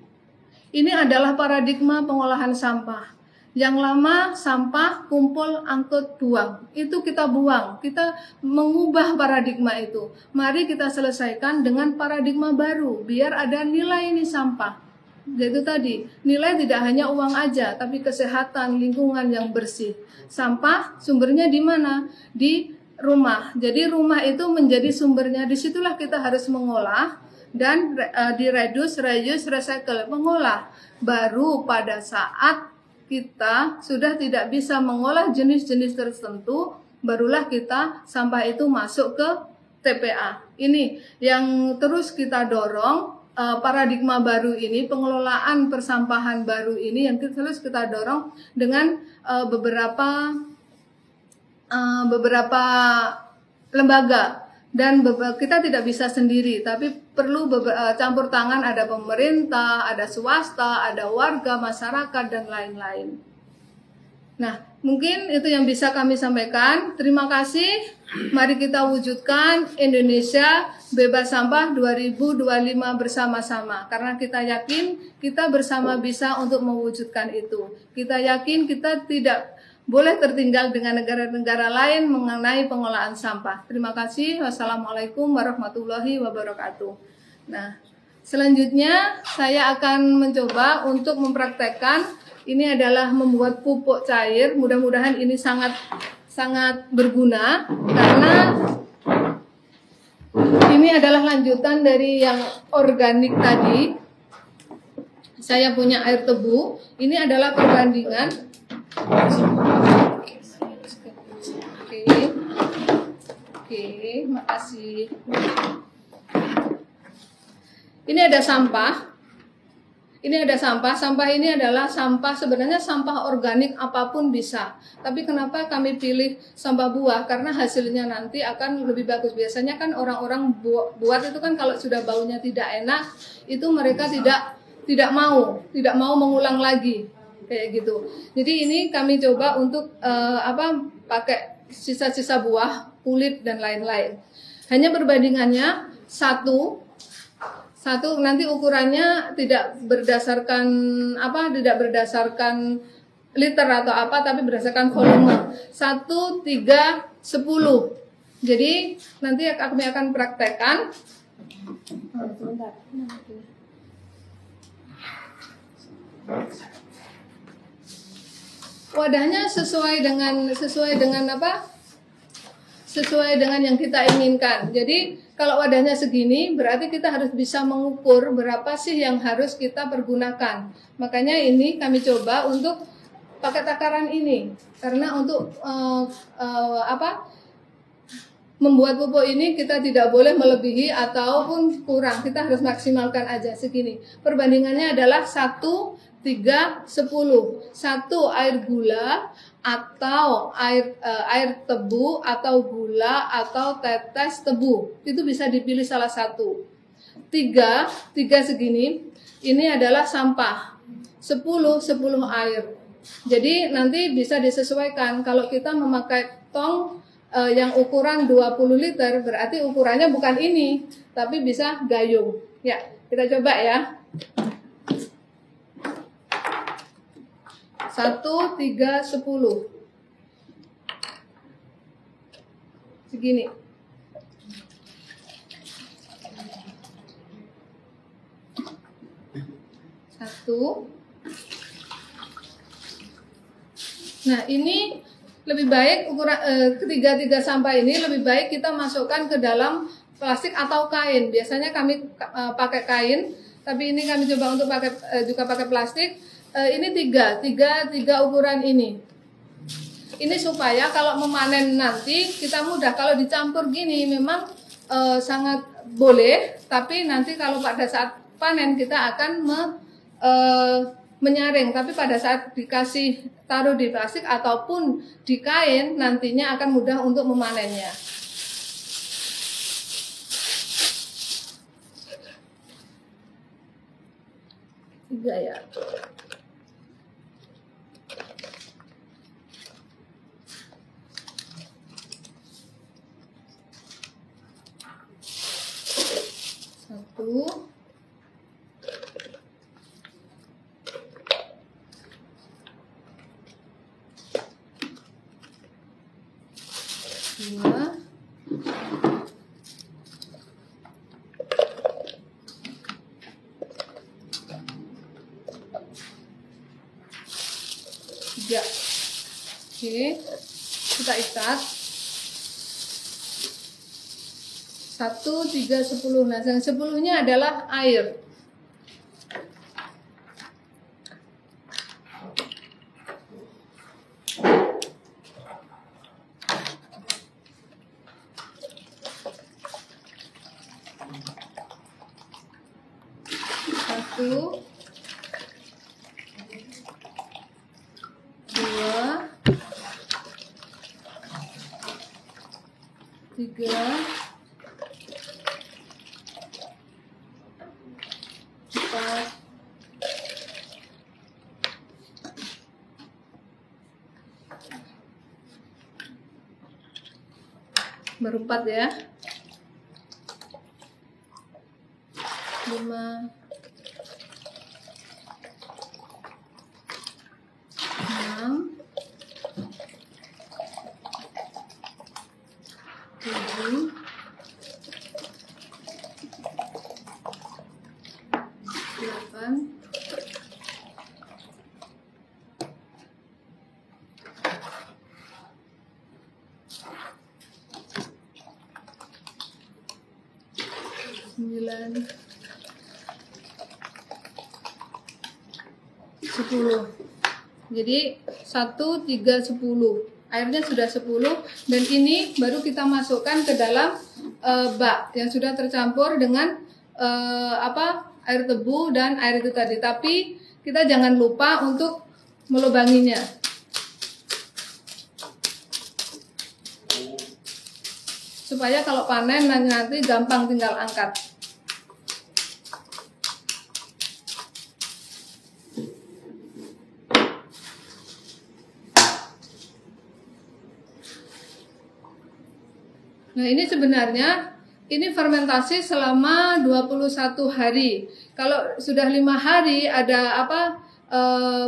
Speaker 6: Ini adalah paradigma pengolahan sampah. Yang lama sampah kumpul, angkut, buang. Itu kita buang. Kita mengubah paradigma itu. Mari kita selesaikan dengan paradigma baru. Biar ada nilai ini sampah. Yaitu tadi, nilai tidak hanya uang aja, tapi kesehatan, lingkungan yang bersih. Sampah sumbernya di mana? Di rumah. Jadi rumah itu menjadi sumbernya. Disitulah kita harus mengolah dan reduce, reuse, recycle. Mengolah. Baru pada saat kita sudah tidak bisa mengolah jenis-jenis tertentu, barulah kita sampah itu masuk ke TPA. Ini yang terus kita dorong. Paradigma baru ini, pengelolaan persampahan baru ini yang terus kita dorong dengan beberapa lembaga Dan kita tidak bisa sendiri, tapi perlu campur tangan, ada pemerintah, ada swasta, ada warga, masyarakat, dan lain-lain. Nah, mungkin itu yang bisa kami sampaikan. Terima kasih. Mari kita wujudkan Indonesia bebas sampah 2025 bersama-sama. Karena kita yakin kita bersama bisa untuk mewujudkan itu. Kita yakin kita tidak boleh tertinggal dengan negara-negara lain mengenai pengolahan sampah. Terima kasih. Wassalamualaikum warahmatullahi wabarakatuh. Nah, selanjutnya saya akan mencoba untuk mempraktekkan. Ini adalah membuat pupuk cair. Mudah-mudahan ini sangat berguna karena ini adalah lanjutan dari yang organik tadi. Saya punya air tebu. Ini adalah perbandingan. Oke, makasih. Ini ada sampah. Sampah ini adalah sampah, sebenarnya sampah organik apapun bisa. Tapi kenapa kami pilih sampah buah? Karena hasilnya nanti akan lebih bagus. Biasanya kan orang-orang buat itu kan kalau sudah baunya tidak enak, itu mereka tidak mau mengulang lagi. Kayak gitu. Jadi ini kami coba untuk pakai sisa-sisa buah, kulit dan lain-lain. Hanya perbandingannya satu nanti ukurannya tidak berdasarkan liter atau apa, tapi berdasarkan volume. 1, 3, 10. Jadi nanti kami akan praktekkan. Wadahnya sesuai dengan yang kita inginkan. Jadi kalau wadahnya segini, berarti kita harus bisa mengukur berapa sih yang harus kita pergunakan. Makanya ini kami coba untuk pakai takaran ini, karena untuk membuat pupuk ini kita tidak boleh melebihi ataupun kurang. Kita harus maksimalkan aja segini. Perbandingannya adalah 1, 3, 10. 1 air gula atau air tebu atau gula atau tetes tebu. Itu bisa dipilih salah satu. 3 segini. Ini adalah sampah. 10 air. Jadi nanti bisa disesuaikan. Kalau kita memakai tong yang ukuran 20 liter, berarti ukurannya bukan ini, tapi bisa gayung. Ya, kita coba ya. 1, 3, 10. Segini. Satu. Nah, ini lebih baik ukuran ketiga sampah ini lebih baik kita masukkan ke dalam plastik atau kain. Biasanya kami pakai kain, tapi ini kami coba untuk juga pakai plastik. Ini tiga ukuran ini. Ini supaya kalau memanen nanti kita mudah. Kalau dicampur gini memang sangat boleh, tapi nanti kalau pada saat panen kita akan menyaring. Tapi pada saat taruh di plastik ataupun di kain, nantinya akan mudah untuk memanennya. Tiga ya. Satu. Dua. Tiga. Oke, kita ikat. 1, 3, 10. Nah, yang 10-nya adalah air. Satu, 2, 3, 4 ya. 5, 6, 7, 8, 9, 10. Jadi 1, 3, 10. Airnya sudah 10 dan ini baru kita masukkan ke dalam bak yang sudah tercampur dengan air tebu dan air itu tadi. Tapi kita jangan lupa untuk melubanginya. Supaya kalau panen nanti gampang tinggal angkat. Nah, ini sebenarnya ini fermentasi selama 21 hari. Kalau sudah 5 hari ada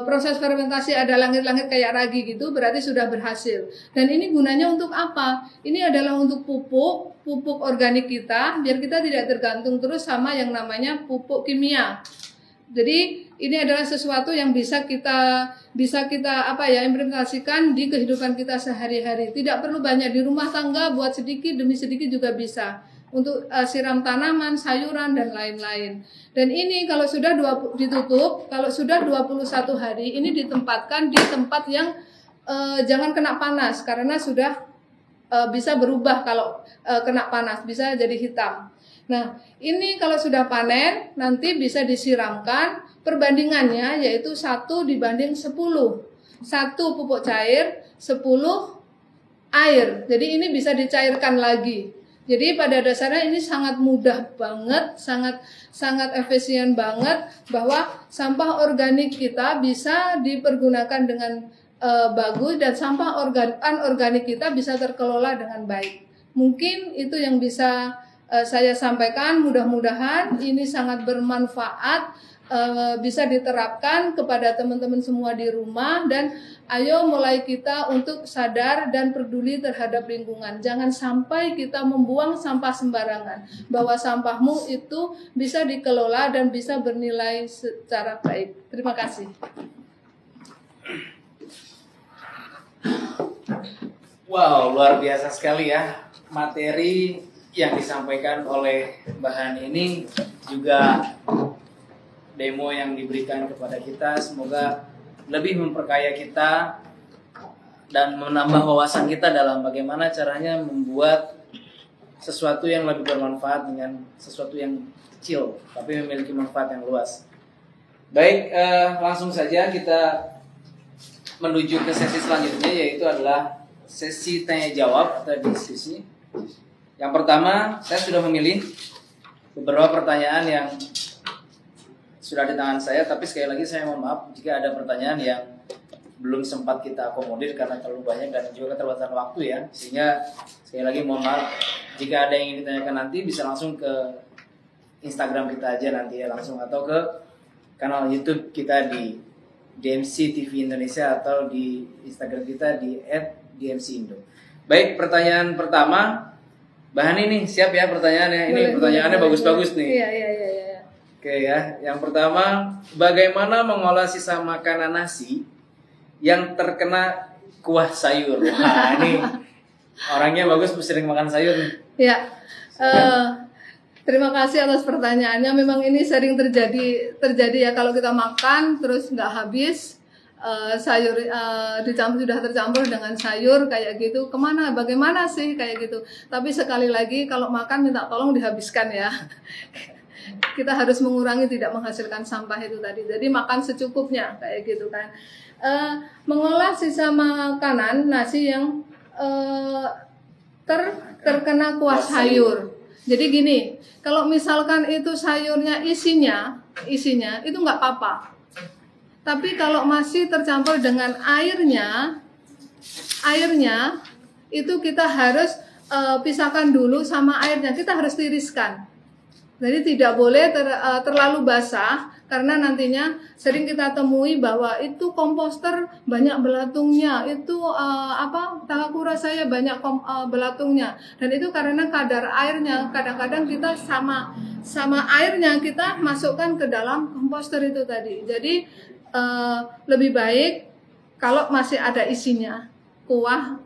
Speaker 6: proses fermentasi ada langit-langit kayak ragi gitu, berarti sudah berhasil. Dan ini gunanya untuk apa? Ini adalah untuk pupuk organik kita, biar kita tidak tergantung terus sama yang namanya pupuk kimia. Jadi ini adalah sesuatu yang bisa kita implementasikan di kehidupan kita sehari-hari. Tidak perlu banyak di rumah tangga, buat sedikit demi sedikit juga bisa untuk siram tanaman, sayuran dan lain-lain. Dan ini kalau sudah ditutup, kalau sudah 21 hari ini ditempatkan di tempat yang jangan kena panas karena sudah bisa berubah kalau kena panas, bisa jadi hitam. Nah, ini kalau sudah panen nanti bisa disiramkan, perbandingannya yaitu 1 dibanding 10. 1 pupuk cair, 10 air. Jadi ini bisa dicairkan lagi. Jadi pada dasarnya ini sangat mudah banget, sangat efisien banget bahwa sampah organik kita bisa dipergunakan dengan bagus dan sampah anorganik kita bisa terkelola dengan baik. Mungkin itu yang bisa saya sampaikan, mudah-mudahan ini sangat bermanfaat, bisa diterapkan kepada teman-teman semua di rumah dan ayo mulai kita untuk sadar dan peduli terhadap lingkungan. Jangan sampai kita membuang sampah sembarangan, bahwa sampahmu itu bisa dikelola dan bisa bernilai secara baik. Terima kasih.
Speaker 3: Wow, luar biasa sekali ya materi yang disampaikan oleh Mbak Hani ini, juga demo yang diberikan kepada kita. Semoga lebih memperkaya kita dan menambah wawasan kita dalam bagaimana caranya membuat sesuatu yang lebih bermanfaat dengan sesuatu yang kecil tapi memiliki manfaat yang luas. Baik, langsung saja kita menuju ke sesi selanjutnya, yaitu adalah sesi tanya jawab atau diskusi. Yang pertama, saya sudah memilih beberapa pertanyaan yang sudah di tangan saya, tapi sekali lagi saya mohon maaf jika ada pertanyaan yang belum sempat kita akomodir karena terlalu banyak dan juga keterbatasan waktu ya. Sehingga sekali lagi mohon maaf jika ada yang ingin ditanyakan nanti bisa langsung ke Instagram kita aja nanti ya langsung, atau ke kanal YouTube kita di DMC TV Indonesia atau di Instagram kita di @dmcindo. Baik, pertanyaan pertama, Mbak Hani nih siap ya pertanyaannya. Ini pertanyaannya bagus-bagus nih.
Speaker 6: Iya.
Speaker 3: Oke ya, yang pertama, bagaimana mengolah sisa makanan nasi yang terkena kuah sayur? Wah, ini orangnya bagus, sering makan sayur nih.
Speaker 6: Ya, terima kasih atas pertanyaannya. Memang ini sering terjadi ya, kalau kita makan terus nggak habis, sayur sudah tercampur dengan sayur kayak gitu. Bagaimana sih kayak gitu? Tapi sekali lagi kalau makan minta tolong dihabiskan ya. Kita harus mengurangi tidak menghasilkan sampah itu tadi. Jadi makan secukupnya kayak gitu kan. Mengolah sisa makanan nasi yang terkena kuah sayur. Jadi gini, kalau misalkan itu sayurnya isinya itu nggak apa-apa. Tapi kalau masih tercampur dengan airnya itu kita harus pisahkan dulu sama airnya, kita harus tiriskan. Jadi tidak boleh terlalu basah, karena nantinya sering kita temui bahwa itu komposter banyak belatungnya, itu Takakura saya banyak belatungnya, dan itu karena kadar airnya. Kadang-kadang kita sama airnya kita masukkan ke dalam komposter itu tadi. Jadi lebih baik kalau masih ada isinya, kuah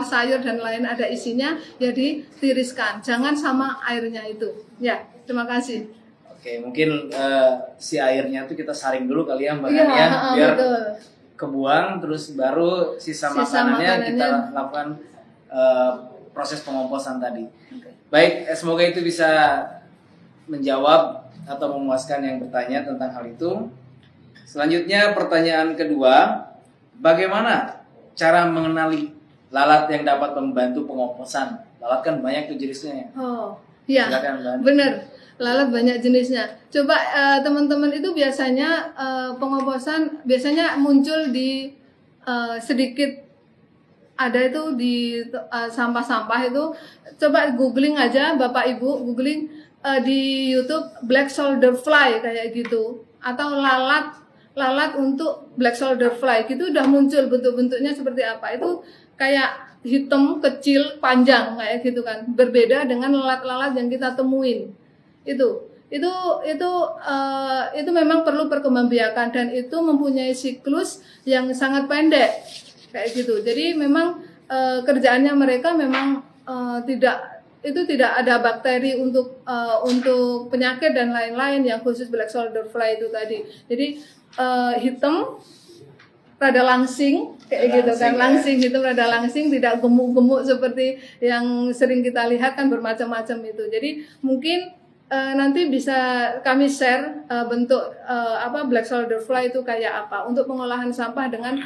Speaker 6: sayur dan lain ada isinya, jadi tiriskan, jangan sama airnya itu. Ya, terima kasih.
Speaker 3: Oke, mungkin si airnya itu kita saring dulu kali ya Mbak Nani ya, biar betul. Kebuang, terus baru sisa makanannya kita lakukan proses pengomposan tadi. Okay. Baik, semoga itu bisa menjawab atau memuaskan yang bertanya tentang hal itu. Selanjutnya pertanyaan kedua, bagaimana cara mengenali lalat yang dapat membantu pengomposan? Lalat kan banyak tuh jenisnya.
Speaker 6: Oh, iya. Benar. Lalat banyak jenisnya. Coba teman-teman itu biasanya pengomposan biasanya muncul di sedikit ada itu di sampah-sampah itu. Coba googling aja Bapak Ibu, googling di YouTube black soldier fly kayak gitu, atau lalat untuk black soldier fly gitu udah muncul, bentuk-bentuknya seperti apa. Itu kayak hitam, kecil, panjang kayak gitu kan. Berbeda dengan lalat-lalat yang kita temuin. Itu memang perlu perkembangbiakan, dan itu mempunyai siklus yang sangat pendek kayak gitu. Jadi memang kerjaannya mereka memang tidak ada bakteri untuk penyakit dan lain-lain yang khusus black soldier fly itu tadi. Jadi hitam, rada langsing kayak gitu kan, langsing gitu, rada langsing, tidak gemuk-gemuk seperti yang sering kita lihat kan, bermacam-macam itu. Jadi mungkin nanti bisa kami share bentuk black soldier fly itu kayak apa untuk pengolahan sampah dengan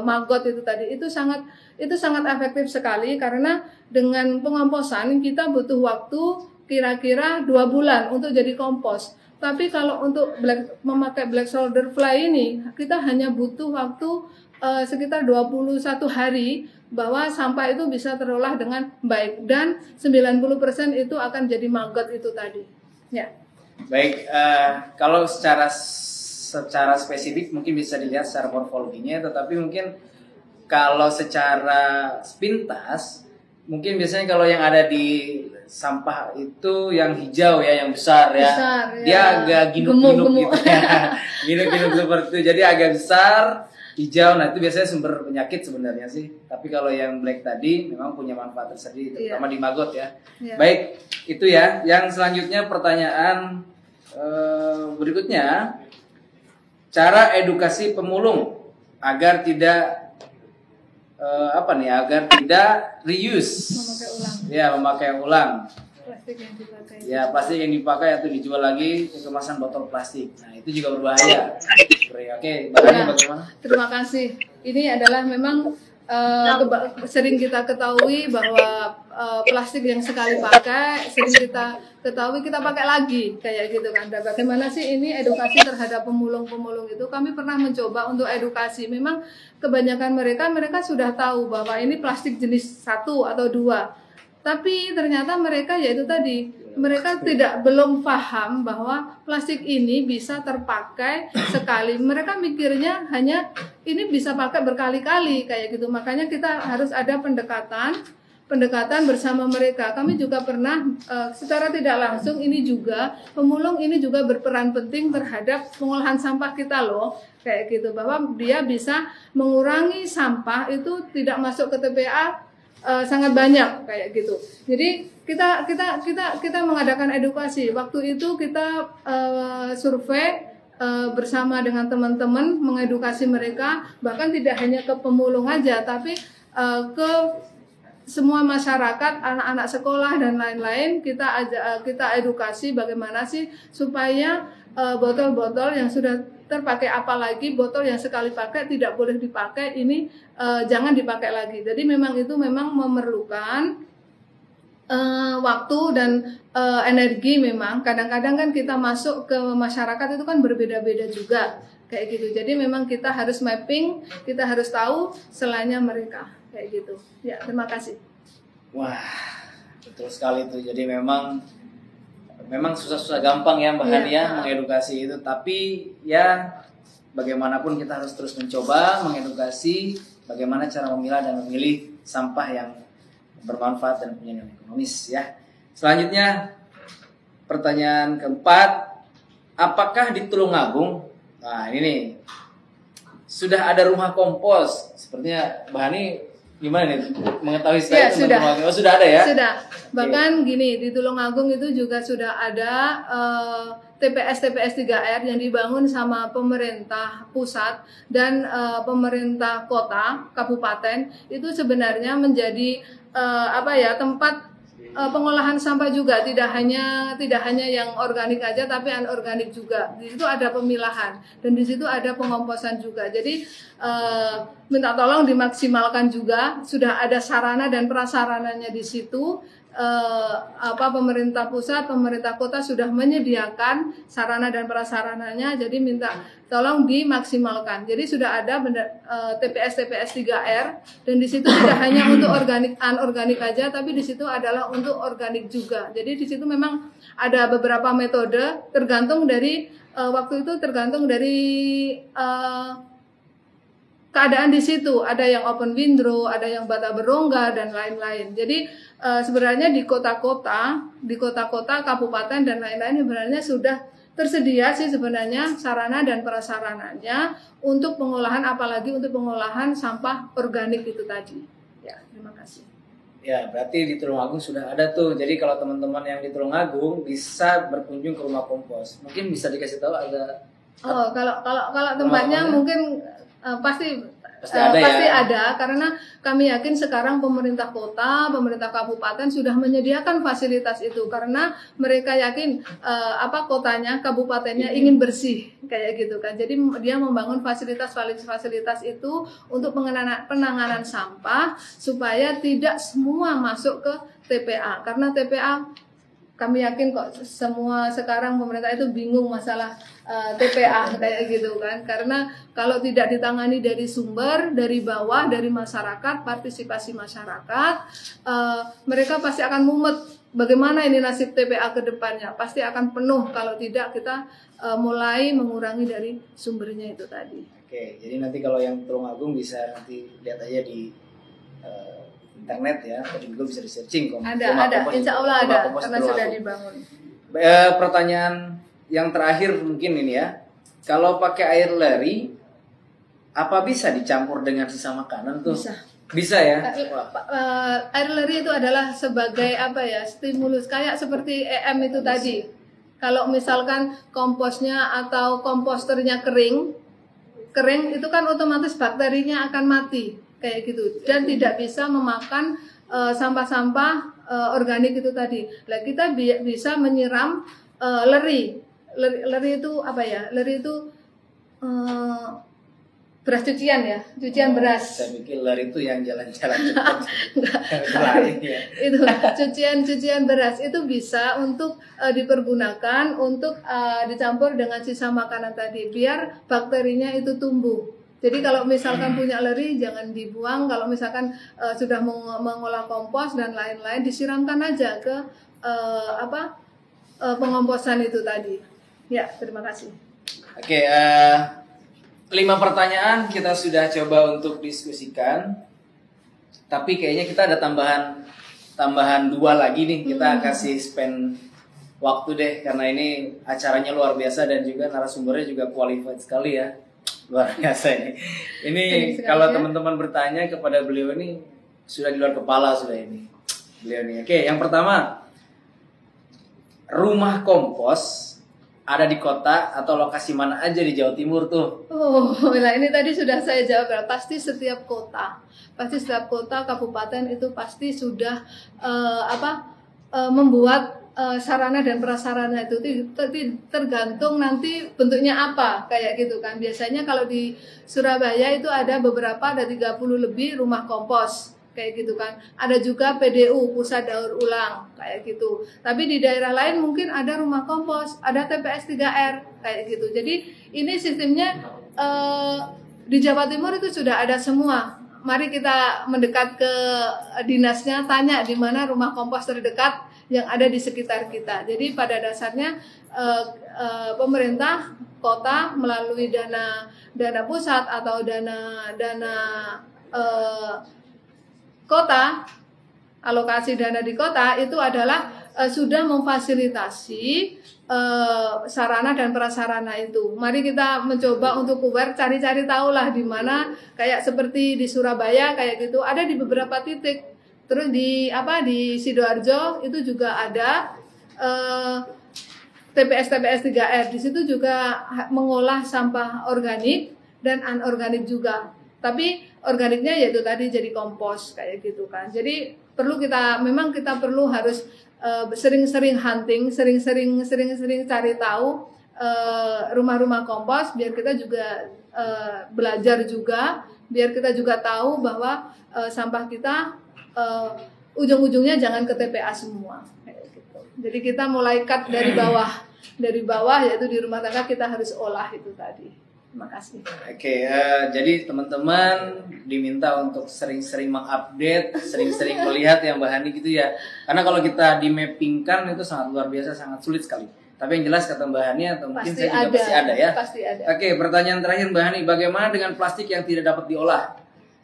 Speaker 6: maggot itu tadi. Itu sangat efektif sekali, karena dengan pengomposan kita butuh waktu kira-kira 2 bulan untuk jadi kompos. Tapi kalau untuk memakai black soldier fly ini, kita hanya butuh waktu sekitar 21 hari bahwa sampah itu bisa terolah dengan baik, dan 90% itu akan jadi maggot itu tadi. Ya.
Speaker 3: Baik, kalau secara spesifik mungkin bisa dilihat secara morfologinya, tetapi mungkin kalau secara sepintas mungkin biasanya kalau yang ada di sampah itu yang hijau ya, yang besar ya. Dia agak ginuk-ginuk gitu ya. Ginuk-ginuk seperti itu. Jadi agak besar, hijau. Nah, itu biasanya sumber penyakit sebenarnya sih. Tapi kalau yang black tadi memang punya manfaat tersendiri, terutama di maggot ya. Baik, itu ya. Yang selanjutnya pertanyaan berikutnya, cara edukasi pemulung agar tidak agar tidak reuse, memakai ulang.
Speaker 6: Plastik yang dipakai.
Speaker 3: Ya, plastik yang dipakai atau dijual lagi ke kemasan botol plastik. Nah, itu juga berbahaya. Oke, bagaimana?
Speaker 6: Terima kasih. Ini adalah memang sering kita ketahui bahwa plastik yang sekali pakai sering kita ketahui kita pakai lagi kayak gitu kan. Dan bagaimana sih ini edukasi terhadap pemulung-pemulung itu? Kami pernah mencoba untuk edukasi. Memang kebanyakan mereka sudah tahu bahwa ini plastik jenis 1 atau 2. Tapi ternyata mereka mereka belum paham bahwa plastik ini bisa terpakai sekali. Mereka mikirnya hanya ini bisa pakai berkali-kali kayak gitu. Makanya kita harus ada pendekatan bersama mereka. Kami juga pernah secara tidak langsung pemulung ini juga berperan penting terhadap pengolahan sampah kita loh. Kayak gitu, bahwa dia bisa mengurangi sampah itu tidak masuk ke TPA sangat banyak kayak gitu. Jadi kita mengadakan edukasi. Waktu itu kita survei bersama dengan teman-teman, mengedukasi mereka, bahkan tidak hanya ke pemulung aja, tapi ke semua masyarakat, anak-anak sekolah dan lain-lain. Kita edukasi bagaimana sih supaya botol-botol yang sudah terpakai, apalagi botol yang sekali pakai tidak boleh dipakai, ini jangan dipakai lagi. Jadi memang memerlukan waktu dan energi. Memang kadang-kadang kan kita masuk ke masyarakat itu kan berbeda-beda juga kayak gitu. Jadi memang kita harus mapping, kita harus tahu selainnya mereka kayak gitu. Ya, terima kasih.
Speaker 3: Wah, betul sekali itu. Jadi memang susah-susah gampang ya Mbak Hani ya mengedukasi itu. Tapi ya bagaimanapun kita harus terus mencoba mengedukasi bagaimana cara memilah dan memilih sampah yang bermanfaat dan punya nilai ekonomis ya. Selanjutnya pertanyaan keempat, apakah di Tulungagung, nah ini nih, sudah ada rumah kompos? Sepertinya Mbak Hani gimana nih mengetahui sekali
Speaker 6: sudah.
Speaker 3: Oh, sudah ada ya?
Speaker 6: Sudah. Bahkan gini, di Tulungagung itu juga sudah ada TPS 3R yang dibangun sama pemerintah pusat dan pemerintah kota, kabupaten, itu sebenarnya menjadi tempat pengolahan sampah juga, tidak hanya yang organik aja tapi anorganik juga. Di situ ada pemilahan dan di situ ada pengomposan juga. Jadi minta tolong dimaksimalkan juga. Sudah ada sarana dan prasarananya di situ. Pemerintah pusat, pemerintah kota sudah menyediakan sarana dan prasarananya. Jadi minta tolong dimaksimalkan. Jadi sudah ada TPS 3R dan di situ tidak hanya untuk organik anorganik aja, tapi di situ adalah untuk organik juga. Jadi di situ memang ada beberapa metode tergantung dari keadaan di situ. Ada yang open windrow, ada yang bata berongga dan lain-lain. Jadi sebenarnya di kota-kota, kabupaten dan lain-lain sebenarnya sudah tersedia sih sebenarnya sarana dan prasarananya untuk pengolahan, apalagi untuk pengolahan sampah organik itu tadi. Ya, terima kasih.
Speaker 3: Ya, berarti di Tulungagung sudah ada tuh. Jadi kalau teman-teman yang di Tulungagung bisa berkunjung ke rumah kompos. Mungkin bisa dikasih tahu ada.
Speaker 6: Oh, kalau tempatnya mungkin pasti ada karena kami yakin sekarang pemerintah kota, pemerintah kabupaten sudah menyediakan fasilitas itu karena mereka yakin kotanya, kabupatennya ingin bersih kayak gitu kan. Jadi dia membangun fasilitas itu untuk penanganan sampah supaya tidak semua masuk ke TPA, karena TPA kami yakin kok semua sekarang pemerintah itu bingung masalah TPA kayak gitu kan, karena kalau tidak ditangani dari sumber, dari bawah, dari masyarakat, partisipasi masyarakat, mereka pasti akan mumet. Bagaimana ini nasib TPA ke depannya? Pasti akan penuh kalau tidak kita mulai mengurangi dari sumbernya itu tadi.
Speaker 3: Oke, jadi nanti kalau yang Tulungagung bisa nanti lihat aja di internet ya, atau juga bisa di searching.
Speaker 6: Ada, insya Allah ada, karena sudah dibangun.
Speaker 3: Pertanyaan yang terakhir mungkin ini ya, kalau pakai air leri, apa bisa dicampur dengan sisa makanan tuh? Bisa ya?
Speaker 6: Air leri itu adalah sebagai stimulus, kayak seperti EM itu tadi. Kalau misalkan komposnya atau komposternya kering itu kan otomatis bakterinya akan mati. Kayak gitu, dan tidak bisa memakan sampah-sampah organik itu tadi. Nah, kita bisa menyiram leri. Leri itu apa ya? Leri itu beras cucian ya, cucian beras.
Speaker 3: Saya pikir leri itu yang jalan-jalan
Speaker 6: Itu cucian beras itu bisa untuk dipergunakan untuk dicampur dengan sisa makanan tadi, biar bakterinya itu tumbuh. Jadi kalau misalkan punya leri jangan dibuang, kalau misalkan sudah mengolah kompos dan lain-lain disiramkan aja ke pengomposan itu tadi. Ya, terima kasih.
Speaker 3: Oke, 5 pertanyaan kita sudah coba untuk diskusikan. Tapi kayaknya kita ada tambahan 2 lagi nih. Kita kasih spend waktu deh karena ini acaranya luar biasa dan juga narasumbernya juga qualified sekali ya. Luar biasa ini. Ini kalau teman-teman bertanya kepada beliau ini sudah di luar kepala sudah ini. Beliau ini. Oke, yang pertama, rumah kompos ada di kota atau lokasi mana aja di Jawa Timur tuh?
Speaker 6: Nah ini tadi sudah saya jawab. Pasti setiap kota, kabupaten itu pasti sudah membuat sarana dan prasarana itu tergantung nanti bentuknya apa kayak gitu kan. Biasanya kalau di Surabaya itu ada 30 lebih rumah kompos kayak gitu kan. Ada juga PDU, pusat daur ulang kayak gitu. Tapi di daerah lain mungkin ada rumah kompos, ada TPS 3R kayak gitu. Jadi ini sistemnya di Jawa Timur itu sudah ada semua. mari kita mendekat ke dinasnya, tanya di mana rumah kompos terdekat yang ada di sekitar kita. Jadi pada dasarnya pemerintah kota melalui dana pusat atau dana kota, alokasi dana di kota itu adalah sudah memfasilitasi sarana dan prasarana itu. Mari kita mencoba untuk aware, cari-cari tahulah di mana, kayak seperti di Surabaya kayak gitu, ada di beberapa titik. Terus di Sidoarjo itu juga ada TPS 3R. Di situ juga mengolah sampah organik dan anorganik juga. Tapi organiknya yaitu tadi jadi kompos kayak gitu kan. Jadi kita perlu harus sering-sering hunting, sering-sering cari tahu rumah-rumah kompos, biar kita juga belajar juga, biar kita juga tahu bahwa sampah kita ujung-ujungnya jangan ke TPA semua kayak gitu. Jadi kita mulai cut dari bawah yaitu di rumah tangga kita harus olah itu tadi. Terima kasih.
Speaker 3: Oke, jadi teman-teman diminta untuk sering-sering mengupdate, sering-sering melihat yang Mbak Hani gitu ya. Karena kalau kita di-mappingkan itu sangat luar biasa, sangat sulit sekali. Tapi yang jelas kata Mbak Hani atau mungkin saya juga pasti ada ya.
Speaker 6: Pasti ada.
Speaker 3: Oke, pertanyaan terakhir Mbak Hani, bagaimana dengan plastik yang tidak dapat diolah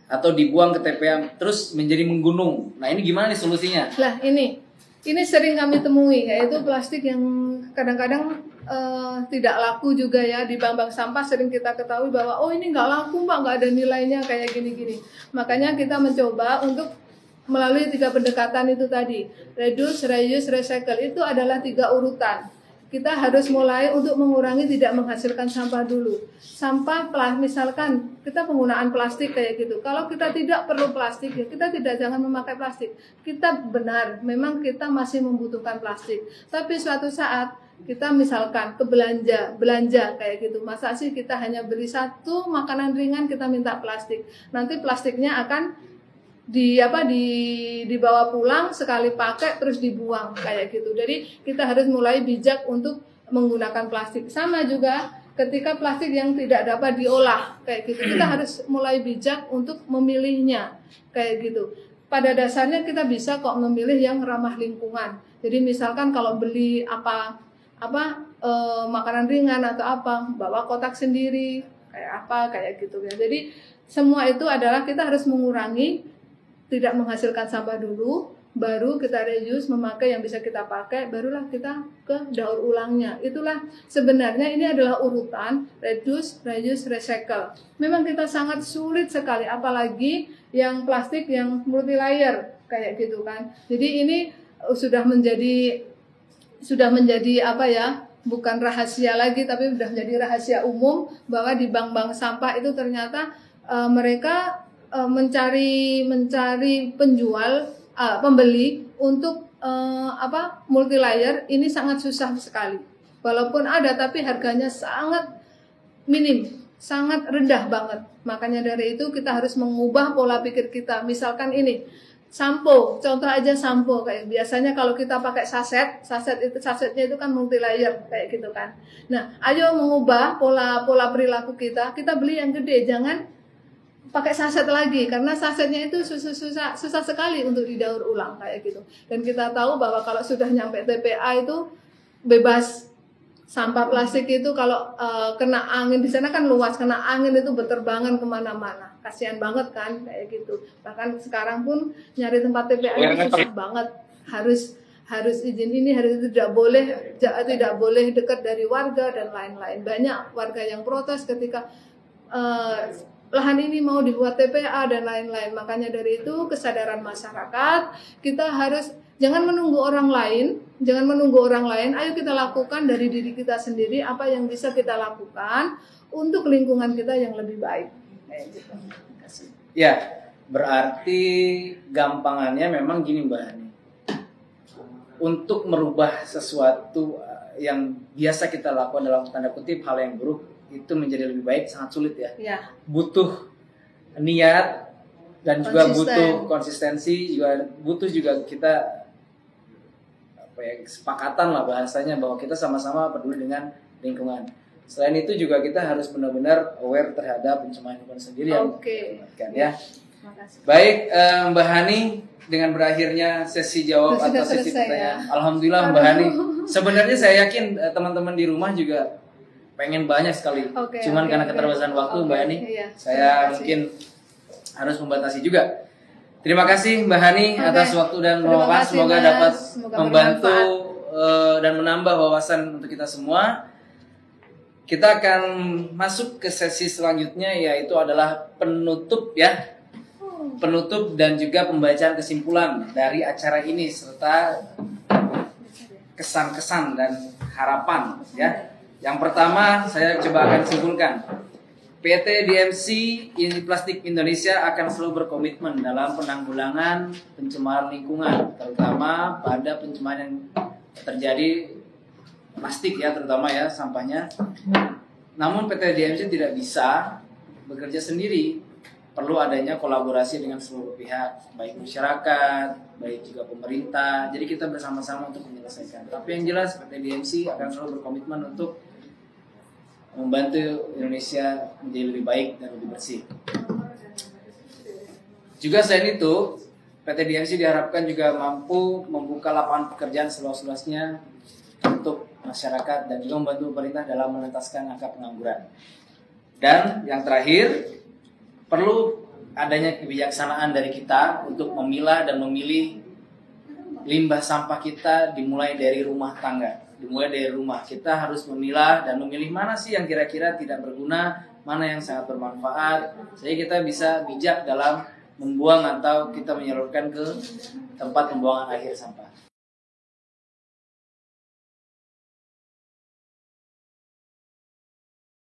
Speaker 3: atau dibuang ke TPA terus menjadi menggunung? Nah ini gimana nih solusinya?
Speaker 6: Lah ini sering kami temui, yaitu plastik yang kadang-kadang tidak laku juga ya di bank sampah. Sering kita ketahui bahwa ini nggak laku Mbak, nggak ada nilainya kayak gini-gini. Makanya kita mencoba untuk melalui 3 pendekatan itu tadi, reduce, reuse, recycle, itu adalah 3 urutan. Kita harus mulai untuk mengurangi tidak menghasilkan sampah dulu. Sampah misalkan kita penggunaan plastik kayak gitu. Kalau kita tidak perlu plastik, ya kita jangan memakai plastik. Kita benar, memang kita masih membutuhkan plastik. Tapi suatu saat kita misalkan ke belanja kayak gitu. Masa sih kita hanya beli 1 makanan ringan kita minta plastik. Nanti plastiknya akan dibawa pulang, sekali pakai terus dibuang kayak gitu. Jadi kita harus mulai bijak untuk menggunakan plastik. Sama juga ketika plastik yang tidak dapat diolah kayak gitu, kita harus mulai bijak untuk memilihnya kayak gitu. Pada dasarnya kita bisa kok memilih yang ramah lingkungan. Jadi misalkan kalau beli makanan ringan atau bawa kotak sendiri kayak gitu ya. Jadi semua itu adalah kita harus mengurangi, tidak menghasilkan sampah dulu, baru kita reuse, memakai yang bisa kita pakai, barulah kita ke daur ulangnya. Itulah sebenarnya ini adalah urutan reduce, reuse, recycle. Memang kita sangat sulit sekali, apalagi yang plastik yang multi layer kayak gitu kan. Jadi ini sudah menjadi bukan rahasia lagi, tapi sudah menjadi rahasia umum bahwa di bank-bank sampah itu ternyata mereka mencari pembeli untuk multi layer ini sangat susah sekali. Walaupun ada, tapi harganya sangat minim, sangat rendah banget. Makanya dari itu kita harus mengubah pola pikir kita. Misalkan ini sampo, contoh aja sampo, kayak biasanya kalau kita pakai sasetnya itu kan multi layer kayak gitu kan. Nah, ayo mengubah pola perilaku kita beli yang gede, jangan pakai saset lagi, karena sasetnya itu susah sekali untuk didaur ulang kayak gitu. Dan kita tahu bahwa kalau sudah nyampe TPA itu bebas sampah plastik itu. Kalau kena angin, di sana kan luas, kena angin itu berterbangan kemana-mana. Kasihan banget kan kayak gitu. Bahkan sekarang pun nyari tempat TPA itu susah banget. Harus izin ini, harus itu, tidak boleh dekat dari warga dan lain-lain. Banyak warga yang protes ketika lahan ini mau dibuat TPA dan lain-lain. Makanya dari itu kesadaran masyarakat, kita harus jangan menunggu orang lain, ayo kita lakukan dari diri kita sendiri apa yang bisa kita lakukan untuk lingkungan kita yang lebih baik.
Speaker 3: Ya, berarti gampangannya memang gini Mbak Hani. Untuk merubah sesuatu yang biasa kita lakukan dalam tanda kutip hal yang buruk, itu menjadi lebih baik sangat sulit ya. Butuh niat dan juga butuh konsistensi, butuh juga kita kesepakatan lah bahasanya bahwa kita sama-sama peduli dengan lingkungan. Selain itu juga kita harus benar-benar aware terhadap pencemaran lingkungan sendiri yang kan ya.
Speaker 6: Makasih.
Speaker 3: Baik, Mbak Hani, dengan berakhirnya sesi jawab
Speaker 6: Sudah
Speaker 3: atau sesi
Speaker 6: selesai,
Speaker 3: pertanyaan.
Speaker 6: ya?
Speaker 3: Alhamdulillah Mbak Hani. Sebenarnya saya yakin teman-teman di rumah juga pengen banyak sekali. Cuman karena keterbatasan waktu Mbak Hani,
Speaker 6: iya.
Speaker 3: saya mungkin harus membatasi juga. Terima kasih Mbak Hani atas waktu dan
Speaker 6: Terima
Speaker 3: wawasan.
Speaker 6: kasih,
Speaker 3: Semoga
Speaker 6: Mas.
Speaker 3: dapat
Speaker 6: Semoga
Speaker 3: membantu
Speaker 6: bermanfaat.
Speaker 3: dan menambah wawasan untuk kita semua. Kita akan masuk ke sesi selanjutnya, yaitu adalah penutup ya. Penutup dan juga pembacaan kesimpulan dari acara ini serta kesan-kesan dan harapan ya. Yang pertama saya coba akan simpulkan. PT DMC Plastik Indonesia akan selalu berkomitmen dalam penanggulangan pencemaran lingkungan, terutama pada pencemaran yang terjadi plastik ya, terutama ya sampahnya. Namun PT DMC tidak bisa bekerja sendiri, perlu adanya kolaborasi dengan seluruh pihak, baik masyarakat, baik juga pemerintah. Jadi kita bersama-sama untuk menyelesaikan. Tapi yang jelas PT DMC akan selalu berkomitmen untuk membantu Indonesia menjadi lebih baik dan lebih bersih. Juga selain itu, PT DMC diharapkan juga mampu membuka lapangan pekerjaan seluas-luasnya untuk masyarakat dan juga membantu pemerintah dalam menuntaskan angka pengangguran. Dan yang terakhir, perlu adanya kebijaksanaan dari kita untuk memilah dan memilih limbah sampah kita dimulai dari rumah tangga. Dimulai dari rumah, kita harus memilah dan memilih mana sih yang kira-kira tidak berguna, mana yang sangat bermanfaat, sehingga kita bisa bijak dalam membuang atau kita menyalurkan ke tempat pembuangan akhir sampah.